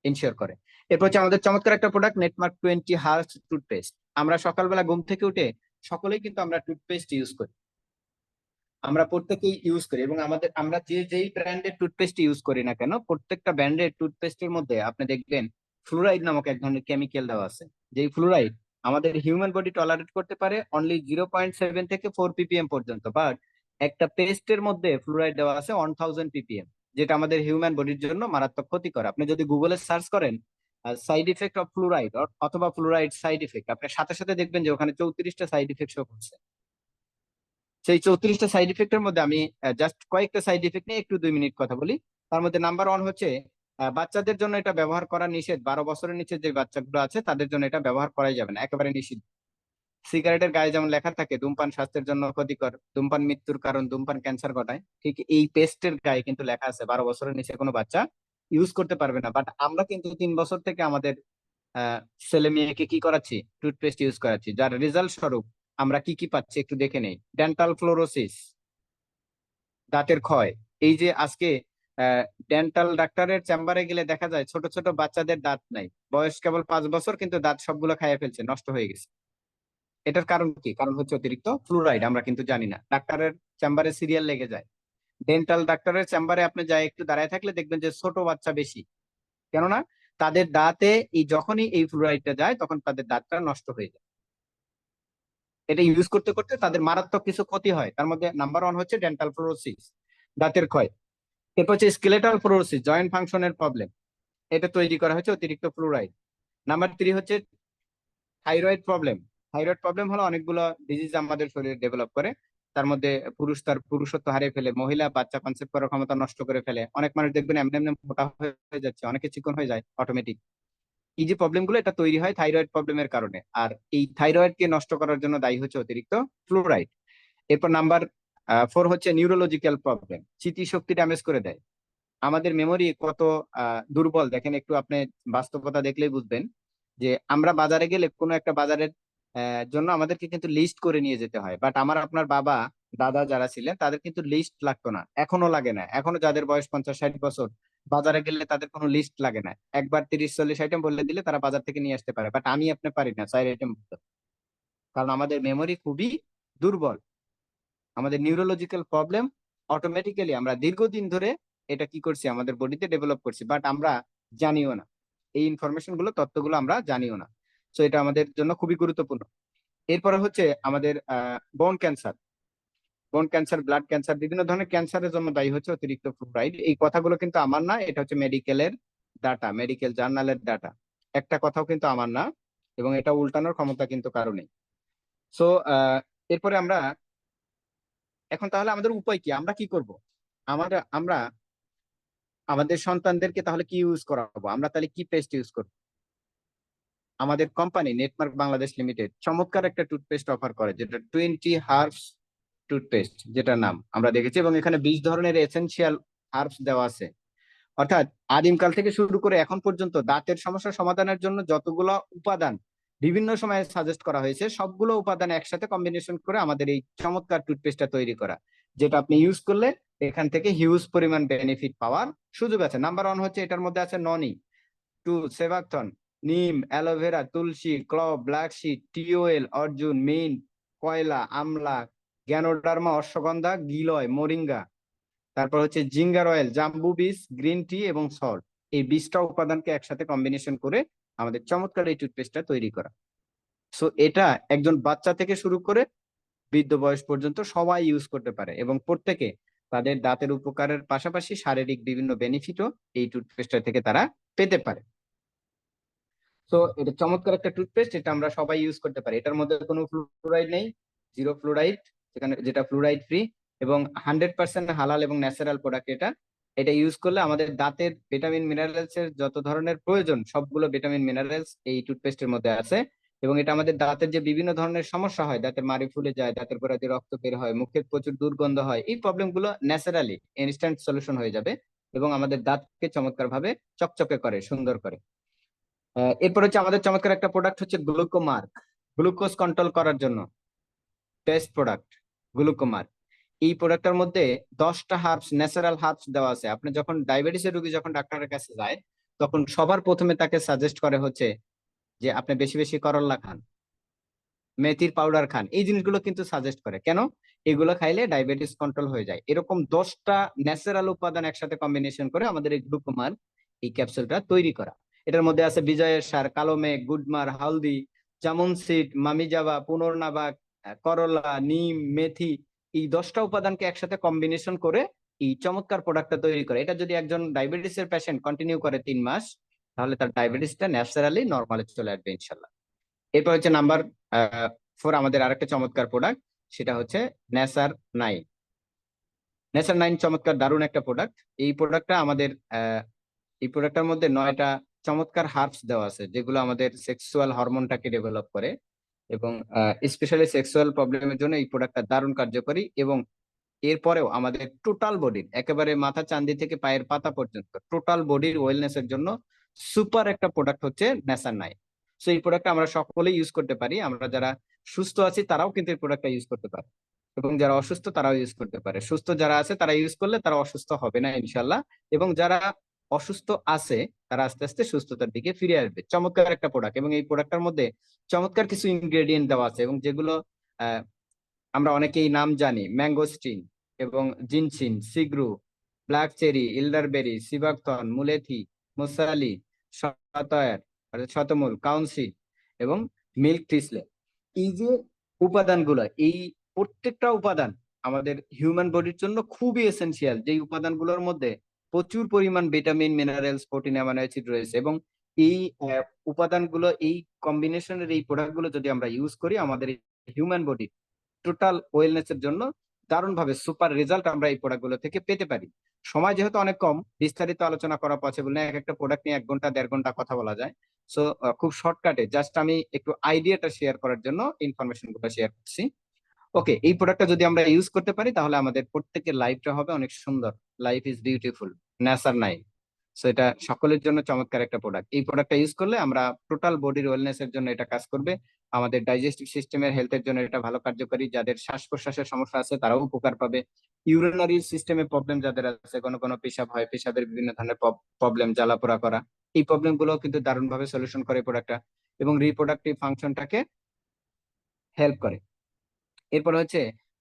[SPEAKER 1] ইনশিওর করে। এরপর হচ্ছে আমাদের চমৎকার একটা প্রোডাক্ট, নেটমার্ক 20 হার্স টুথপেস্ট। আমরা সকালবেলা ঘুম থেকে উঠে সকলেই কিন্তু আমরা টুথপেস্ট ইউজ করি, আমরা প্রত্যেকেই ইউজ করি। এবং আমরা যেই ব্র্যান্ডের টুথপেস্ট ইউজ করি না কেন, প্রত্যেকটা ব্র্যান্ডের টুথপেস্টের মধ্যে আপনি দেখবেন ফ্লুরাইড নামক এক ধরনের কেমিক্যাল দেওয়া আছে। যেই ফ্লুরাইড আমাদের হিউম্যান বডি টলারেট করতে পারে অনলি 0.7 থেকে 4 ppm পর্যন্ত, বাট একটা পেস্টের মধ্যে ফ্লুরাইড দেওয়া আছে 1000 ppm, যেটা আমাদের হিউম্যান বডির জন্য মারাত্মক ক্ষতিকর। আপনি যদি গুগলে সার্চ করেন সাইড ইফেক্ট অফ ফ্লুরাইড অথবা ফ্লুরাইড সাইড ইফেক্ট, আপনি সাথে সাথে দেখবেন যে ওখানে 34টা সাইড ইফেক্ট শো করছে। সেই 34টা সাইড ইফেক্টের মধ্যে আমি জাস্ট কয়েকটা সাইড ইফেক্ট নিয়ে একটু 2 মিনিট কথা বলি। তার মধ্যে নাম্বার 1 হচ্ছে, বাচ্চাদের জন্য এটা ব্যবহার করা নিষেধ। 12 বছরের নিচে যে বাচ্চাগুলো আছে তাদের জন্য এটা ব্যবহার করাই যাবে না, একেবারে নিষিদ্ধ। সিগারেটের গায়ে যেমন লেখা থাকে ধূমপান স্বাস্থ্যের জন্য ক্ষতিকর, ধূমপান মৃত্যুর কারণ, ধূমপান ক্যান্সার ঘটায়, ঠিক এই পেস্টের গায়ে কিন্তু লেখা আছে 12 বছরের নিচে কোনো বাচ্চা ইউজ করতে পারবে না। বাট আমরা কিন্তু 3 বছর থেকে আমাদের আহ ছেলে মেয়েকে কি করাচ্ছি, টুথপেস্ট ইউজ করাচ্ছি, যার রেজাল্ট স্বরূপ আমরা কি কি পাচ্ছি একটু দেখে নেই। ডেন্টাল ফ্লোরোসিস, দাঁতের ক্ষয়। এই যে আজকে ডেন্টাল ডাক্তারের চেম্বারে গেলে দেখা যায় ছোট ছোট বাচ্চাদের দাঁত নাই, বয়স কেবল 5 বছর, কিন্তু দাঁত সবগুলো খাইয়ে ফেলছে, নষ্ট হয়ে গেছে। এটার কারণ কি? কারণ হচ্ছে অতিরিক্ত ফ্লুরাইড, আমরা কিন্তু জানি না। ডাক্তারের চেম্বারে সিরিয়াল লেগে যায়, ডেন্টাল ডাক্তারের চেম্বারে আপনি যাই একটু দাঁড়ায় থাকলে দেখবেন যে ছোট বাচ্চা বেশি। কেননা তাদের দাঁতে এই যখনই এই ফ্লুরাইডটা যায় তখন তাদের দাঁতটা নষ্ট হয়ে যায়। এটা ইউজ করতে করতে তাদের মারাত্মক কিছু ক্ষতি হয়, তার মধ্যে নাম্বার 1 হচ্ছে ডেন্টাল ফ্লোরোসিস, দাঁতের ক্ষয়। এরপর হচ্ছে স্কেলেটাল ফ্লোরোসিস, জয়েন্ট ফাংশনের প্রবলেম, এটা তৈরি করা হচ্ছে অতিরিক্ত ফ্লুরাইড। নাম্বার 3 হচ্ছে থাইরয়েড প্রবলেম। থাইরয়েড প্রবলেম হলো অনেকগুলো ডিজিজ আমাদের শরীরে ডেভেলপ করে, তার মধ্যে পুরুষ তার পুরুষত্ব হারিয়ে ফেলে, মহিলা বাচ্চা কনসেপ্ট করার ক্ষমতা নষ্ট করে ফেলে, অনেক মানুষ দেখবেন এমনি এমনি মোটা হয়ে যাচ্ছে, অনেকে চিকন হয়ে যায় অটোমেটিক। এই যে প্রবলেম গুলো, এটা তৈরি হয় থাইরয়েড প্রবলেমের কারণে, আর এই থাইরয়েড কে নষ্ট করার জন্য দায়ী হচ্ছে অতিরিক্ত ফ্লুরাইড। এরপর নাম্বার 4 হচ্ছে নিউরোলজিক্যাল প্রবলেম, স্মৃতিশক্তি ড্যামেজ করে দেয়। আমাদের মেমোরি কত দুর্বল দেখেন, একটু আপনি বাস্তবতা দেখলেই বুঝবেন যে আমরা বাজারে গেলে কোনো একটা বাজারের জন্য আমাদেরকে কিন্তু লিস্ট করে নিয়ে যেতে হয়, বাট আমার আপনার বাবা দাদা যারা ছিলেন তাদের কিন্তু লিস্ট লাগতো না, এখনো লাগে না। এখনো যাদের বয়স 50-60 বছর, বাজারে গেলে তাদের কোনো লিস্ট লাগে না, একবার 30-40 আইটেম বলে দিলে তারা বাজার থেকে নিয়ে আসতে পারে। বাট আমি আপনি পারি না 4 আইটেম, কারণ আমাদের মেমোরি খুবই দুর্বল। আমাদের নিউরোলজিক্যাল প্রবলেম অটোমেটিক্যালি আমরা দীর্ঘদিন ধরে এটা কি করছি, আমাদের বডিতে ডেভেলপ করছি, বাট আমরা জানিও না। এই ইনফরমেশন গুলো, তথ্যগুলো আমরা জানিও না। তো এটা আমাদের জন্য খুবই গুরুত্বপূর্ণ। এরপরে হচ্ছে আমাদের বোন ক্যান্সার। বোন ক্যান্সার, ব্লাড ক্যান্সার, বিভিন্ন ধরনের ক্যান্সারের জন্য দায়ী হচ্ছে অতিরিক্ত ফ্লুরাইড। এই কথাগুলো কিন্তু আমার না, এটা হচ্ছে মেডিকেলের ডাটা, মেডিকেল জার্নালের ডাটা, একটা কথাও কিন্তু আমার না, এবং এটা উল্টানোর ক্ষমতা কিন্তু কারো নেই। সো এরপরে আমরা এখন তাহলে আমাদের উপায় কি, আমরা কি করব? আমরা আমাদের সন্তানদেরকে তাহলে কি ইউজ করাবো, আমরা তাহলে কি পেস্ট ইউজ করবো? আমাদের কোম্পানি নেটমার্ক বাংলাদেশ লিমিটেড চমৎকার একটা টুথপেস্ট অফার করে, যেটা 20 হার্বস টুথপেস্ট, যেটা নাম আমরা দেখেছি, এবং এখানে 20 ধরনের এসেনশিয়াল হার্বস দেওয়া আছে। অর্থাৎ আদিমকাল থেকে শুরু করে এখন পর্যন্ত দাঁতের সমস্যা সমাধানের জন্য যতগুলো উপাদান বিভিন্ন সময়ে সাজেস্ট করা হয়েছে, সবগুলো উপাদান একসাথে কম্বিনেশন করে আমাদের এই চমৎকার টুথপেস্টটা তৈরি করা, যেটা আপনি ইউজ করলে এখান থেকে হিউজ পরিমাণ বেনিফিট পাওয়ার সুযোগ আছে। নাম্বার 1 হচ্ছে এটার মধ্যে আছে ননি, সেবাথন, neem, aloe vera, tulsi, clove, black seed, টিওএল, অর্জুন, মিন্ট, কয়লা, আমলা, গ্যানোডার্মা, অশ্বগন্ধা, গিলয়, মোরিঙ্গা, তারপর হচ্ছে জিঞ্জার অয়েল, জাম্বু বীজ, গ্রিন টি এবং সল্ট। এই 20টা উপাদানকে একসাথে কম্বিনেশন করে আমাদের চমৎকার এই টুথপেস্টটা তৈরি করা। সো এটা একজন বাচ্চা থেকে শুরু করে বৃদ্ধ বয়স পর্যন্ত সবাই ইউজ করতে পারে, এবং প্রত্যেকে তাদের দাঁতের উপকারের পাশাপাশি শারীরিক বিভিন্ন বেনিফিটও এই টুথপেস্টটা থেকে তারা পেতে পারে। তো এটা চমৎকার একটা টুথপেস্ট, এটা আমরা সবাই ইউজ করতে পারি। এটার মধ্যে কোনো ফ্লুরাইড নেই, জিরো ফ্লুরাইড, যেটা ফ্লুরাইড ফ্রি, এবং 100% হালাল এবং ন্যাচারাল প্রোডাক্ট। এটা এটা ইউজ করলে আমাদের দাঁতের ভিটামিন মিনারেলস এর যত ধরনের প্রয়োজন, সবগুলো ভিটামিন মিনারেলস এই টুথপেস্টের মধ্যে আছে। এবং এটা আমাদের দাঁতের যে বিভিন্ন ধরনের সমস্যা হয়, দাঁতের মাড়ি ফুলে যায়, দাঁতের গোড়া দিয়ে রক্ত বের হয়, মুখের প্রচুর দুর্গন্ধ হয়, এই প্রবলেম গুলো ন্যাচারালি ইনস্ট্যান্ট সলিউশন হয়ে যাবে, এবং আমাদের দাঁতকে চমৎকার ভাবে চকচকে করে, সুন্দর করে। এরপর হচ্ছে আমাদের চমৎকার একটা প্রোডাক্ট হচ্ছে গ্লুকোমার্ক, গ্লুকোজ কন্ট্রোল করার জন্য বেস্ট প্রোডাক্ট গ্লুকোমার্ক। এই প্রোডাক্টের মধ্যে 10টা হার্বস, ন্যাচারাল হার্বস দেওয়া আছে। আপনি যখন ডায়াবেটিসের রোগী যখন ডাক্তারের কাছে যায়, তখন সবার প্রথমে তাকে সাজেস্ট করে হচ্ছে যে আপনি বেশি বেশি করল্লা খান, মেথির পাউডার খান, এই জিনিসগুলো কিন্তু সাজেস্ট করে। কেন? এগুলো খাইলে ডায়াবেটিস কন্ট্রোল হয়ে যায়। এরকম 10টা ন্যাচারাল উপাদান একসাথে কম্বিনেশন করে আমাদের এই গ্লুকোমার্ক এই ক্যাপসুলটা তৈরি করা। এটার মধ্যে আছে বিজয়ের সার, কালো মেঘ, গুডমার, হালদি, জামুন সিড, মামিজাবা, পুনর্নাবাক, করলা, নিম, মেথি, এই 10টা উপাদানকে একসাথে কম্বিনেশন করে এই চমৎকার প্রোডাক্টটা তৈরি করে। এটা যদি একজন ডায়াবেটিসের পেশেন্ট কন্টিনিউ করে 3 মাস, তাহলে তার ডায়াবেটিসটা ন্যাচারালি নর্মালে চলে আসবে ইনশাল্লাহ। এরপর হচ্ছে নাম্বার 4, আমাদের আরেকটা চমৎকার প্রোডাক্ট, সেটা হচ্ছে নেসার 9। নেসার 9 চমৎকার দারুণ একটা প্রোডাক্ট। এই প্রোডাক্টটা আমাদের এই প্রোডাক্টটার মধ্যে 9টা চমৎকার হার্বস দেওয়া আছে, যেগুলো আমাদের সেক্সুয়াল হরমোনটাকে ডেভেলপ করে। এবং স্পেশালি সেক্সুয়াল প্রবলেমের জন্য এই প্রোডাক্টটা দারুণ কার্যকরী। এবং এরপরেও আমাদের টোটাল বডির একেবারে মাথা চান্দি থেকে পায়ের পাতা পর্যন্ত টোটাল বডির ওয়েলনেস এর জন্য সুপার একটা প্রোডাক্ট হচ্ছে নেসার নাই। সো এই প্রোডাক্টটা আমরা সকলেই ইউজ করতে পারি। আমরা যারা সুস্থ আছি তারাও কিন্তু এই প্রোডাক্টটা ইউজ করতে পারে, এবং যারা অসুস্থ তারাও ইউজ করতে পারে। সুস্থ যারা আছে তারা ইউজ করলে তারা অসুস্থ হবে না ইনশাল্লাহ, এবং যারা অসুস্থ আছে তারা আস্তে আস্তে সুস্থতার দিকে ফিরে আসবে। চমৎকার একটা প্রোডাক্ট, এবং এই প্রোডাক্টটার মধ্যে চমৎকার কিছু ইনগ্রেডিয়েন্ট দেওয়া আছে, এবং যেগুলো আহ, আমরা অনেকেই নাম জানি। ম্যাঙ্গোস্টিন এবং জিনসিন, সিগ্রু, ব্ল্যাক চেরি, ইলডারবেরি, সিবাকথর্ন, মুলেথি, মুসালি, শতয়ের অর্থাৎ শতমূল, কাউন্সিল এবং মিল্ক থ্রিসলে। এই যে উপাদানগুলো, এই প্রত্যেকটা উপাদান আমাদের হিউম্যান বডির জন্য খুবই এসেনশিয়াল। যে উপাদানগুলোর মধ্যে প্রচুর পরিমাণ vitamin, minerals, protein, amino acid রয়েছে, এবং এই উপাদানগুলো, এই কম্বিনেশনের এই প্রোডাক্টগুলো যদি আমরা ইউজ করি আমাদের হিউম্যান বডি টোটাল ওয়েলনেস এর জন্য দারুণ ভাবে সুপার রেজাল্ট আমরা এই প্রোডাক্ট গুলো থেকে পেতে পারি। সময় যেহেতু অনেক কম, বিস্তারিত আলোচনা করা পসিবল না, এক একটা প্রোডাক্ট নিয়ে 1 ঘন্টা 1.5 ঘন্টা কথা বলা যায়। সো খুব শর্টকাটে জাস্ট আমি একটু আইডিয়াটা শেয়ার করার জন্য ইনফরমেশন গুলো শেয়ার করছি। ওকে, এই প্রোডাক্টটা যদি আমরা ইউজ করতে পারি তাহলে আমাদের প্রত্যেকের লাইফটা হবে অনেক সুন্দর। লাইফ ইজ বিউটিফুল, নেসার নাই। সো এটা সকলের জন্য চমৎকার একটা প্রোডাক্ট। এই প্রোডাক্টটা ইউজ করলে আমরা টোটাল বডির ওয়েলনেস এর জন্য এটা কাজ করবে। আমাদের ডাইজেস্টিভ সিস্টেমের হেলথের জন্য এটা ভালো কার্যকরী। যাদের শ্বাস প্রশ্বাসের সমস্যা আছে তারাও উপকার পাবে। ইউরিনারি সিস্টেমে প্রবলেম যাদের আছে, কোনো কোনো পেশাব হয়, পেশাবের বিভিন্ন ধরনের প্রবলেম, জ্বালাপোড়া করা, এই প্রবলেম গুলো কিন্তু দারুণ ভাবে সলিউশন করে এই প্রোডাক্টটা, এবং রিপ্রোডাক্টিভ ফাংশনটাকে হেল্প করে। এরপর হচ্ছে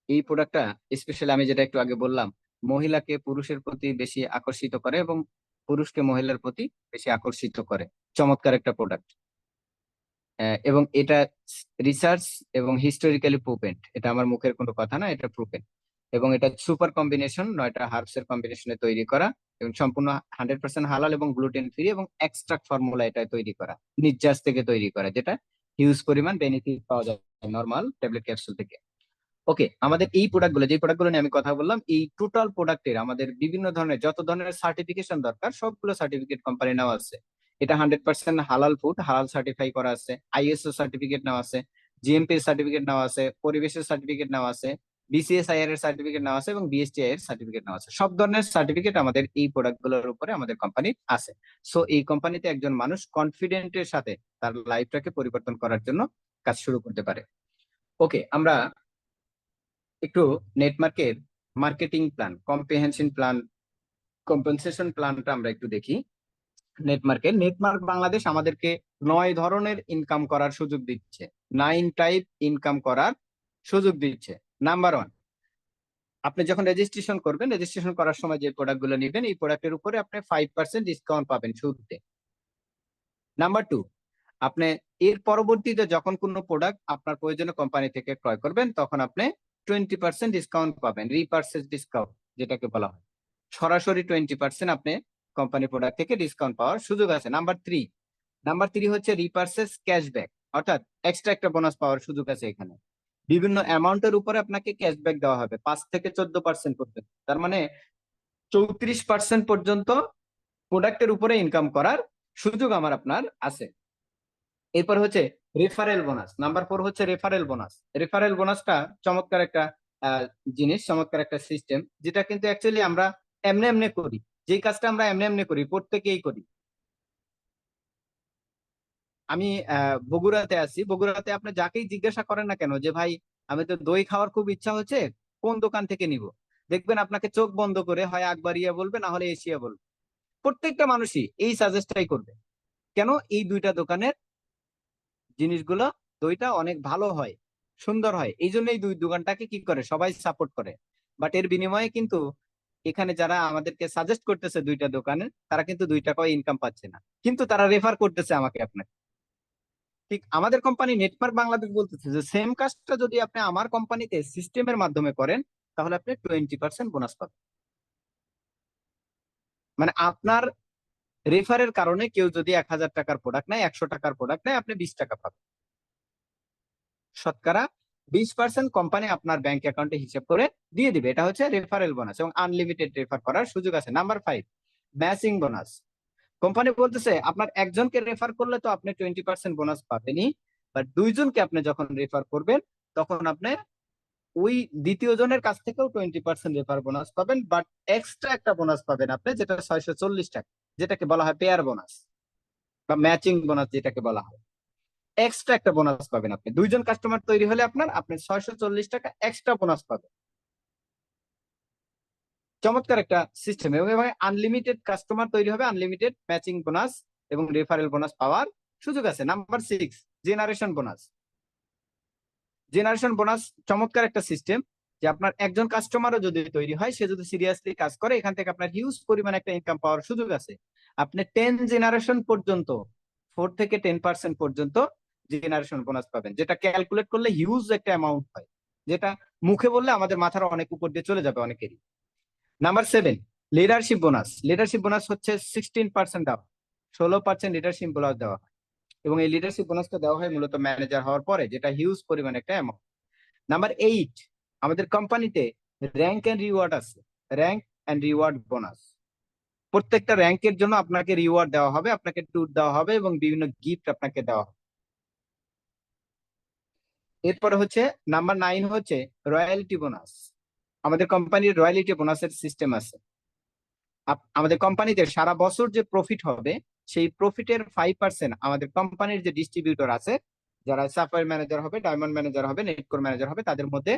[SPEAKER 1] এই প্রোডাক্টটা স্পেশালি আমি যেটা একটু আগে বললাম, মহিলাকে পুরুষের প্রতি বেশি আকর্ষিত করে এবং পুরুষকে মহিলার প্রতি বেশি আকর্ষিত করে। চমৎকার একটা প্রোডাক্ট। এবং এটা রিসার্চ এবং হিস্টোরিক্যালি প্রুভেন্ট, এটা আমার মুখের কোনো কথা না, এটা প্রুভেন। এবং এটা সুপার কম্বিনেশন, 9টা হার্বস এর কম্বিনেশনে তৈরি করা, এবং সম্পূর্ণ 100% হালাল এবং গ্লুটেন ফ্রি, এবং এক্সট্রাক্ট ফর্মুলা এটা তৈরি করা, নির্যাস থেকে তৈরি করা, যেটা হিউজ পরিমাণ বেনিফিট পাওয়া যায় নর্মাল ট্যাবলেট ক্যাপসুল থেকে। ওকে, আমাদের এই প্রোডাক্টগুলো, যে প্রোডাক্টগুলো নিয়ে আমি কথা বললাম, এই টোটাল প্রোডাক্টের আমাদের বিভিন্ন ধরনের যত ধরনের সার্টিফিকেশন দরকার সবগুলো সার্টিফিকেট কোম্পানি নেওয়া আছে। এটা 100% হালাল ফুড, হালাল সার্টিফাই করা আছে, আইএসও সার্টিফিকেট নেওয়া আছে, জিএমপি সার্টিফিকেট নেওয়া আছে, পরিবেশের সার্টিফিকেট নেওয়া আছে, বিসিএসআইআর এর সার্টিফিকেট নেওয়া আছে, এবং বিএসটিআই এর সার্টিফিকেট নেওয়া আছে। সব ধরনের সার্টিফিকেট আমাদের এই প্রোডাক্টগুলোর উপরে আমাদের কোম্পানির আছে। সো এই কোম্পানিতে একজন মানুষ কনফিডেন্টের সাথে তার লাইফটাকে পরিবর্তন করার জন্য কাজ শুরু করতে পারে। ওকে, আমরা একটু নেটমার্কের marketing plan, comprehension plan, compensation প্ল্যানটা আমরা একটু দেখি। নেটমার্ক বাংলাদেশ আমাদেরকে 9 ধরনের ইনকাম করার সুযোগ দিচ্ছে, 9 টাইপ ইনকাম করার সুযোগ দিচ্ছে। নাম্বার 1, আপনি যখন রেজিস্ট্রেশন করবেন, রেজিস্ট্রেশন করার সময় যে প্রোডাক্ট গুলো নেবেন এই প্রোডাক্টের উপরে আপনি 5% ডিসকাউন্ট পাবেন শুরুতে। নাম্বার 2, আপনি এর পরবর্তীতে যখন কোনো প্রোডাক্ট আপনার প্রয়োজনীয় কোম্পানি থেকে ক্রয় করবেন তখন আপনি 20% ডিসকাউন্ট পাবেন, রিপারচেজ ডিসকাউন্ট যেটাকে বলা হয়। সরাসরি 20% আপনি কোম্পানি প্রোডাক্ট থেকে ডিসকাউন্ট পাওয়ার সুযোগ আছে। নাম্বার 3 হচ্ছে রিপারচেজ ক্যাশব্যাক, অর্থাৎ এক্সট্রা একটা বোনাস পাওয়ার সুযোগ আছে এখানে। বিভিন্ন অ্যামাউন্টের উপরে আপনাকে ক্যাশব্যাক দেওয়া হবে 5 থেকে 14% পর্যন্ত। তার মানে 34% পর্যন্ত প্রোডাক্টের উপরে ইনকাম করার সুযোগ আমার আপনার আছে। এরপর হচ্ছে রেফারেল বোনাস। নাম্বার 4 হচ্ছে রেফারেল বোনাস। রেফারেল বোনাসটা চমৎকার একটা জিনিস, চমৎকার একটা সিস্টেম, যেটা কিন্তু অ্যাকচুয়ালি আমরা এমনি এমনি করি। যে কাজটা আমরা এমনি এমনি করি, প্রত্যেকেই করি। আমি বগুড়াতে আছি, বগুড়াতে আপনি যাকেই জিজ্ঞাসা করেন না কেন যে ভাই আমি তো দই খাওয়ার খুব ইচ্ছা হচ্ছে, কোন দোকান থেকে নিব, দেখবেন আপনাকে চোখ বন্ধ করে হয় আকবরিয়া বলবে না হলে এশিয়া বলবে। প্রত্যেকটা মানুষই এই সাজেস্টটাই করবে। কেন? এই দুইটা দোকানের জিনিসগুলো, দইটা অনেক ভালো হয়, সুন্দর হয়, এই জন্য এই দুই দোকানটাকে কি করে সবাই সাপোর্ট করে। বাট এর বিনিময়ে কিন্তু এখানে যারা আমাদেরকে সাজেস্ট করতেছে দুইটা দোকানে, তারা কিন্তু 2 টাকাও ইনকাম পাচ্ছে না, কিন্তু তারা রেফার করতেছে আমাকে আপনাকে। ঠিক আমাদের কোম্পানি নেটমার্ক বাংলাদেশ বলতেছে যে সেম কাজটা যদি আপনি আমার কোম্পানিতে সিস্টেমের মাধ্যমে করেন তাহলে আপনি 20% বোনাস পাবেন। মানে আপনার রেফারের কারণে কেউ যদি 1,000 টাকার প্রোডাক্ট নেয়, 100 টাকার প্রোডাক্ট নেয়, আপনি 20 টাকা পাবেন। শতকরা 20% কোম্পানি আপনার ব্যাংক অ্যাকাউন্টে হিসাব করে দিয়ে দিবে। এটা হচ্ছে রেফারেল বোনাস, এবং আনলিমিটেড রেফার করার সুযোগ আছে। Number 5, matching bonus. কোম্পানি বলতেছে আপনার একজনকে রেফার করলে তো আপনি 20% বোনাস পাবেনই, বাট 2 জনকে আপনি যখন রেফার করবেন তখন আপনি ওই দ্বিতীয় জনের কাছ থেকেও 20% রেফার বোনাস পাবেন, বাট এক্সট্রা একটা বোনাস পাবেন আপনি, যেটা 640 টাকা, যেটাকে বলা হয় পেয়ার বোনাস বা ম্যাচিং বোনাস যেটাকে বলা হয়। এক্সট্রা একটা বোনাস পাবেন আপনি, 2 জন কাস্টমার তৈরি হলে আপনি 640 টাকা এক্সট্রা বোনাস পাবেন। চমৎকার একটা সিস্টেম, এবং আনলিমিটেড কাস্টমার তৈরি হবে, আনলিমিটেড ম্যাচিং বোনাস এবং রেফারেল বোনাস পাওয়ার সুযোগ আছে। Number 6, generation bonus. Generation bonus চমৎকার একটা সিস্টেম, যে আপনার একজন কাস্টমারও যদি তৈরি হয়, সে যদি সিরিয়াসলি কাজ করে, এখান থেকে আপনার হিউজ পরিমাণ একটা ইনকাম পাওয়ার সুযোগ আছে। আপনি 10 জেনারেশন পর্যন্ত, 4 থেকে 10% পর্যন্ত জেনারেশন বোনাস পাবেন, যেটা ক্যালকুলেট করলে হিউজ একটা অ্যামাউন্ট হয়, যেটা মুখে বললে আমাদের মাথার অনেক উপর দিয়ে চলে যাবে অনেকেরই। Number 7, leadership bonus. Leadership bonus হচ্ছে 16% দেওয়া, 16% লিডারশিপ বোনাস দেওয়া হয়, এবং এই লিডারশিপ বোনাসটা দেওয়া হয় মূলত ম্যানেজার হওয়ার পরে, যেটা হিউজ পরিমাণ একটা অ্যামাউন্ট। নাম্বার 8, আমাদের কোম্পানিতে র্যাঙ্ক এন্ড রিওয়ার্ড আছে, র্যাঙ্ক এন্ড রিওয়ার্ড বোনাস। প্রত্যেকটা র্যাঙ্কের জন্য আপনাকে রিওয়ার্ড দেওয়া হবে, আপনাকে ট্যুর দেওয়া হবে এবং বিভিন্ন গিফট আপনাকে দেওয়া হবে। এরপরে হচ্ছে নাম্বার 9 হচ্ছে রয়্যালিটি বোনাস। আমাদের কোম্পানির রয়্যালিটি বোনাসের সিস্টেম আছে। আমাদের কোম্পানিতে সারা বছর যে প্রফিট হবে, সেই প্রফিটের 5% আমাদের কোম্পানির যে ডিস্ট্রিবিউটর আছে, যারা সাফায়ার ম্যানেজার হবে, ডায়মন্ড ম্যানেজার হবে, নেটকোর ম্যানেজার হবে, তাদের মধ্যে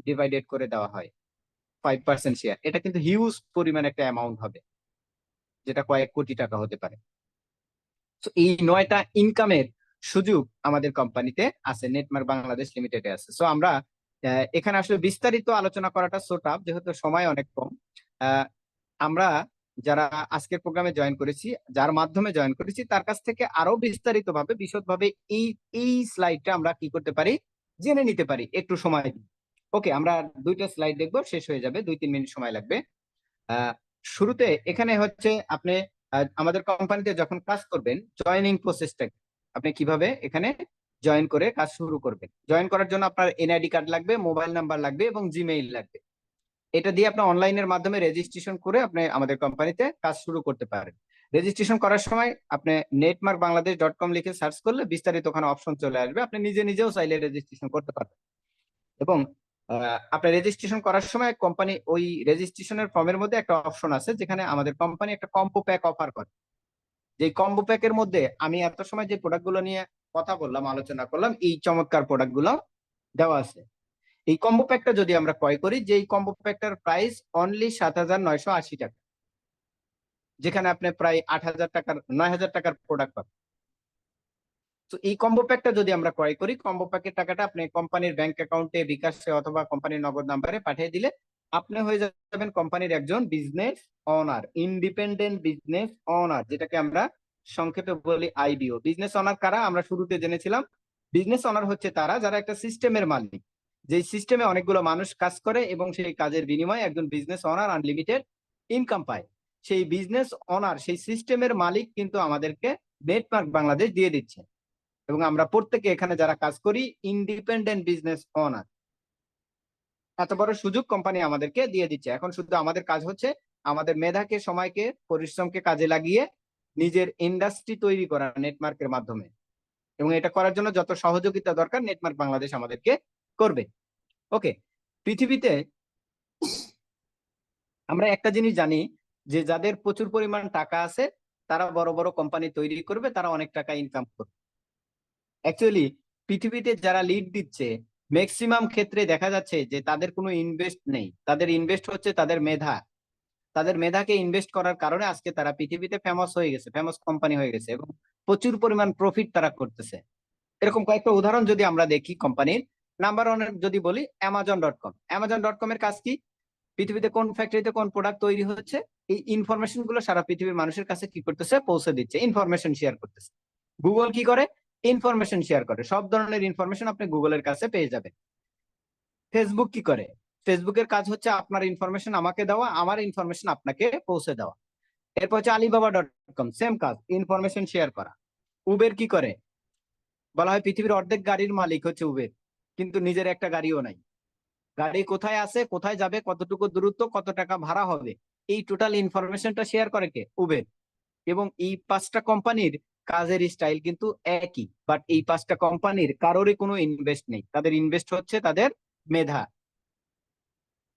[SPEAKER 1] ডিভাইডেড করে দেওয়া হয় 5% শেয়ার। এটা কিন্তু হিউজ পরিমাণ একটা অ্যামাউন্ট হবে, যেটা কয়েক কোটি টাকা হতে পারে। তো এই 9টা ইনকামের সুযোগ আমাদের কোম্পানিতে আছে, নেটমার্ক বাংলাদেশ লিমিটেডে আছে। সো আমরা এখানে আসলে বিস্তারিত আলোচনা করাটা সো টাফ, যেহেতু সময় অনেক কম। আমরা যারা আজকের প্রোগ্রামে জয়েন করেছি, যার মাধ্যমে জয়েন করেছি, তার কাছ থেকে আরো বিস্তারিত ভাবে বিশদভাবে এই এই স্লাইডটা আমরা কি করতে পারি, জেনে নিতে পারি একটু সময় দিয়ে। ওকে, আমরা 2টা স্লাইড দেখবো, শেষ হয়ে যাবে, 2-3 মিনিট সময় লাগবে। শুরুতে এখানে হচ্ছে আপনি আমাদের কোম্পানিতে যখন কাজ করবেন, জয়েনিং প্রসেসটা আপনি কিভাবে এখানে জয়েন করে কাজ শুরু করবেন। জয়েন করার জন্য আপনার এনআইডি কার্ড লাগবে, মোবাইল নাম্বার লাগবে এবং জিমেইল লাগবে। এটা দিয়ে আপনি অনলাইনের মাধ্যমে রেজিস্ট্রেশন করে আপনি আমাদের কোম্পানিতে কাজ শুরু করতে পারেন। রেজিস্ট্রেশন করার সময় আপনি netmarkbangladesh.com লিখে সার্চ করলে বিস্তারিত ওখানে অপশন চলে আসবে, আপনি নিজে নিজেও চাইলে রেজিস্ট্রেশন করতে পারবেন। এবং আপনার রেজিস্ট্রেশন করার সময় কোম্পানি ওই রেজিস্ট্রেশনের ফর্মের মধ্যে একটা অপশন আছে, যেখানে আমাদের কোম্পানি একটা কম্বো প্যাক অফার করে। যে কম্বো প্যাকের মধ্যে আমি এত সময় যে প্রোডাক্টগুলো নিয়ে কথা বললাম, আলোচনা করলাম, এই চমৎকার প্রোডাক্টগুলো দেওয়া আছে। এই কম্বো প্যাকটা যদি আমরা ক্রয় করি, যে এই কম্বো প্যাকটার প্রাইস অনলি 7,980 টাকা, যেখানে আপনি প্রায় 8,000 টাকার 9,000 টাকার প্রোডাক্ট পাবেন। তো এই কম্বো প্যাকটা যদি আমরা ক্রয় করি, কম্বো প্যাকের টাকাটা আপনি কোম্পানির ব্যাংক অ্যাকাউন্টে, বিকাশে অথবা কোম্পানির নগদ নাম্বারে পাঠিয়ে দিলে আপনি হয়ে যাবেন কোম্পানির একজন business honour, independent business honour, যেটাকে আমরা সংক্ষেপে বলি আইবিও। বিজনেস অনার কারা? আমরা শুরুতে জেনেছিলাম, বিজনেস অনার হচ্ছে তারা যারা একটা সিস্টেমের মালিক, যে সিস্টেমে অনেকগুলো মানুষ কাজ করে এবং সেই কাজের বিনিময়ে একজন বিজনেস অনার আনলিমিটেড ইনকাম পায়। সেই বিজনেস অনার, সেই সিস্টেমের মালিক কিন্তু আমাদেরকে নেটমার্ক বাংলাদেশ দিয়ে দিচ্ছে, এবং আমরা প্রত্যেকে এখানে যারা কাজ করি ইন্ডিপেন্ডেন্ট বিজনেস অনার। এত বড় সুযোগ কোম্পানি আমাদেরকে দিয়ে দিচ্ছে। এখন শুধু আমাদের কাজ হচ্ছে আমাদের মেধাকে, সময়কে, পরিশ্রমকে কাজে লাগিয়ে নিজের ইন্ডাস্ট্রি তৈরি করা নেটমার্কের মাধ্যমে, এবং এটা করার জন্য যত সহযোগিতা দরকার নেটমার্ক বাংলাদেশ আমাদেরকে করবে। ওকে, পৃথিবীতে আমরা একটা জিনিস জানি, যে যাদের প্রচুর পরিমাণ টাকা আছে তারা বড় বড় কোম্পানি তৈরি করবে, তারা অনেক টাকা ইনকাম করবে। অ্যাকচুয়ালি পৃথিবীতে যারা লিড দিচ্ছে, ম্যাক্সিমাম ক্ষেত্রে দেখা যাচ্ছে যে তাদের কোনো ইনভেস্ট নেই, তাদের ইনভেস্ট হচ্ছে তাদের মেধা। তাদের মেধাকে ইনভেস্ট করার কারণে আজকে তারা পৃথিবীতে ফেমাস হয়ে গেছে, ফেমাস কোম্পানি হয়ে গেছে, এবং প্রচুর পরিমাণ প্রফিট তারা করতেছে। এরকম কয়েকটা উদাহরণ যদি আমরা দেখি কোম্পানির, নাম্বার 1 যদি বলি Amazon.com। Amazon.com এর কাজ কি? পৃথিবীতে কোন ফ্যাক্টরিতে কোন প্রোডাক্ট তৈরি হচ্ছে, এই ইনফরমেশন গুলো সারা পৃথিবীর মানুষের কাছে কি করতেছে, পৌঁছে দিচ্ছে, ইনফরমেশন শেয়ার করতেছে। গুগল কি করে? ইনফরমেশন শেয়ার করে, সব ধরনের ইনফরমেশন আপনি গুগলের কাছে পেয়ে যাবেন। ফেসবুক কি করে? ফেসবুকের কাজ হচ্ছে আপনার ইনফরমেশন আমাকে দেওয়া, আমার ইনফরমেশন আপনাকে পৌঁছে দেওয়া। এরপর হচ্ছে Alibaba.com, সেম কাজ, ইনফরমেশন শেয়ার করা। উবের কি করে? বলা হয় পৃথিবীর অর্ধেক গাড়ির মালিক হচ্ছে উবের, কিন্তু নিজের একটা গাড়িও নাই। গাড়ি কোথায় আছে, কোথায় যাবে, কতটুকু দূরত্ব, কত টাকা ভাড়া হবে, এই টোটাল ইনফরমেশনটা শেয়ার করে কে? উবের। এবং এই 5টা কোম্পানির কাজের স্টাইল কিন্তু একই, বাট এই 5টা কোম্পানির কারোরই কোনো ইনভেস্ট নেই। তাদের ইনভেস্ট হচ্ছে তাদের মেধা,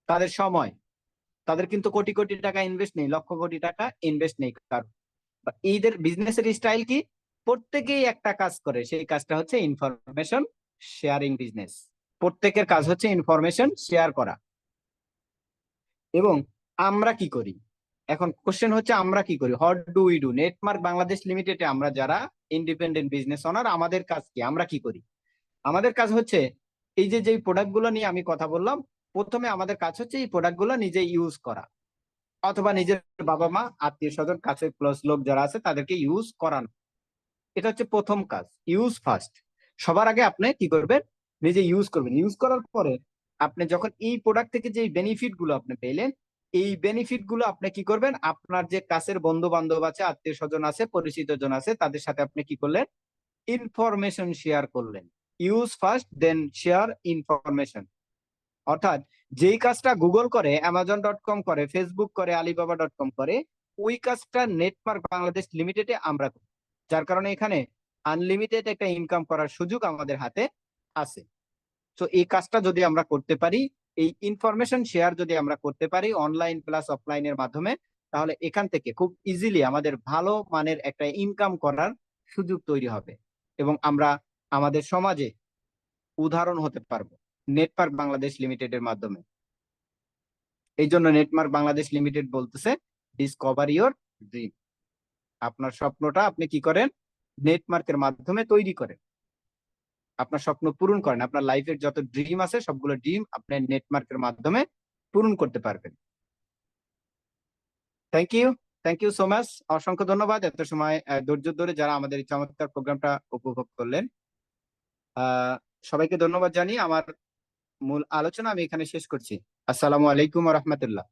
[SPEAKER 1] তাদের সময়। তাদের কিন্তু কোটি কোটি টাকা ইনভেস্ট নেই, লক্ষ কোটি টাকা ইনভেস্ট নেই কারো। এইদের বিজনেসের স্টাইল কি? প্রত্যেকেই একটা কাজ করে, সেই কাজটা হচ্ছে ইনফরমেশন শেয়ারিং বিজনেস। প্রত্যেকের কাজ হচ্ছে ইনফরমেশন শেয়ার করা। এবং আমরা কি করি? এখন কোশ্চেন হচ্ছে আমরা কি করি, what do we do? Netmark Bangladesh লিমিটেডে আমরা যারা ইন্ডিপেন্ডেন্ট বিজনেস ওনার, আমাদের কাজ কি, আমরা কি করি? আমাদের কাজ হচ্ছে এই যে প্রোডাক্ট গুলো নিয়ে আমি কথা বললাম, প্রথমে আমাদের কাজ হচ্ছে এই প্রোডাক্ট গুলো নিজে ইউজ করা, অথবা নিজের বাবা মা, আত্মীয় স্বজন, কাছে ক্লোজ লোক যারা আছে তাদেরকে ইউজ করানো। এটা হচ্ছে প্রথম কাজ, ইউজ ফার্স্ট। সবার আগে আপনি কি করবেন? নিজে ইউজ করবেন। ইউজ করার পরে আপনি যখন এই প্রোডাক্ট থেকে যে বেনিফিট গুলো আপনি পেলেন, এই বেনিফিট গুলো আপনি কি করবেন? আপনার যে কাছের বন্ধু বান্ধব আছে, আত্মীয় স্বজন আছে, পরিচিত জন আছে, তাদের সাথে আপনি কি করলেন? ইনফরমেশন শেয়ার করলেন। Use first then share information. অর্থাৎ যেই কাজটা গুগল করে, amazon.com করে, ফেসবুক করে, alibaba.com করে, ওই কাজটা নেটমার্ক বাংলাদেশ লিমিটেডে আমরা করি। যার কারণে এখানে আনলিমিটেড একটা ইনকাম করার সুযোগ আমাদের হাতে আছে। তো এই কাজটা যদি আমরা করতে পারি, এই ইনফরমেশন শেয়ার যদি আমরা করতে পারি অনলাইন প্লাস অফলাইনের মাধ্যমে, তাহলে এখান থেকে খুব ইজিলি আমাদের ভালো মানের একটা ইনকাম করার সুযোগ তৈরি হবে, এবং আমরা আমাদের সমাজে উদাহরণ হতে পারবো নেটমার্ক বাংলাদেশ লিমিটেডের মাধ্যমে। এই জন্য নেটমার্ক বাংলাদেশ লিমিটেড বলতেছে ডিসকভার ইওর ড্রিম। আপনার স্বপ্নটা আপনি কি করেন? নেটমার্কের মাধ্যমে তৈরি করেন, আপনার স্বপ্ন পূরণ করেন। আপনার লাইফের যত ড্রিম আছে সবগুলো ড্রিম আপনি নেটমার্কের মাধ্যমে পূরণ করতে পারবেন। Thank you, thank you so much. অসংখ্য ধন্যবাদ এত সময় ধৈর্য ধরে যারা আমাদের এই চমৎকার প্রোগ্রামটা উপভোগ করলেন। সবাইকে ধন্যবাদ জানিয়ে আমার মূল আলোচনা আমি এখানে শেষ করছি। আসসালামু আলাইকুম ওয়া রাহমাতুল্লাহ।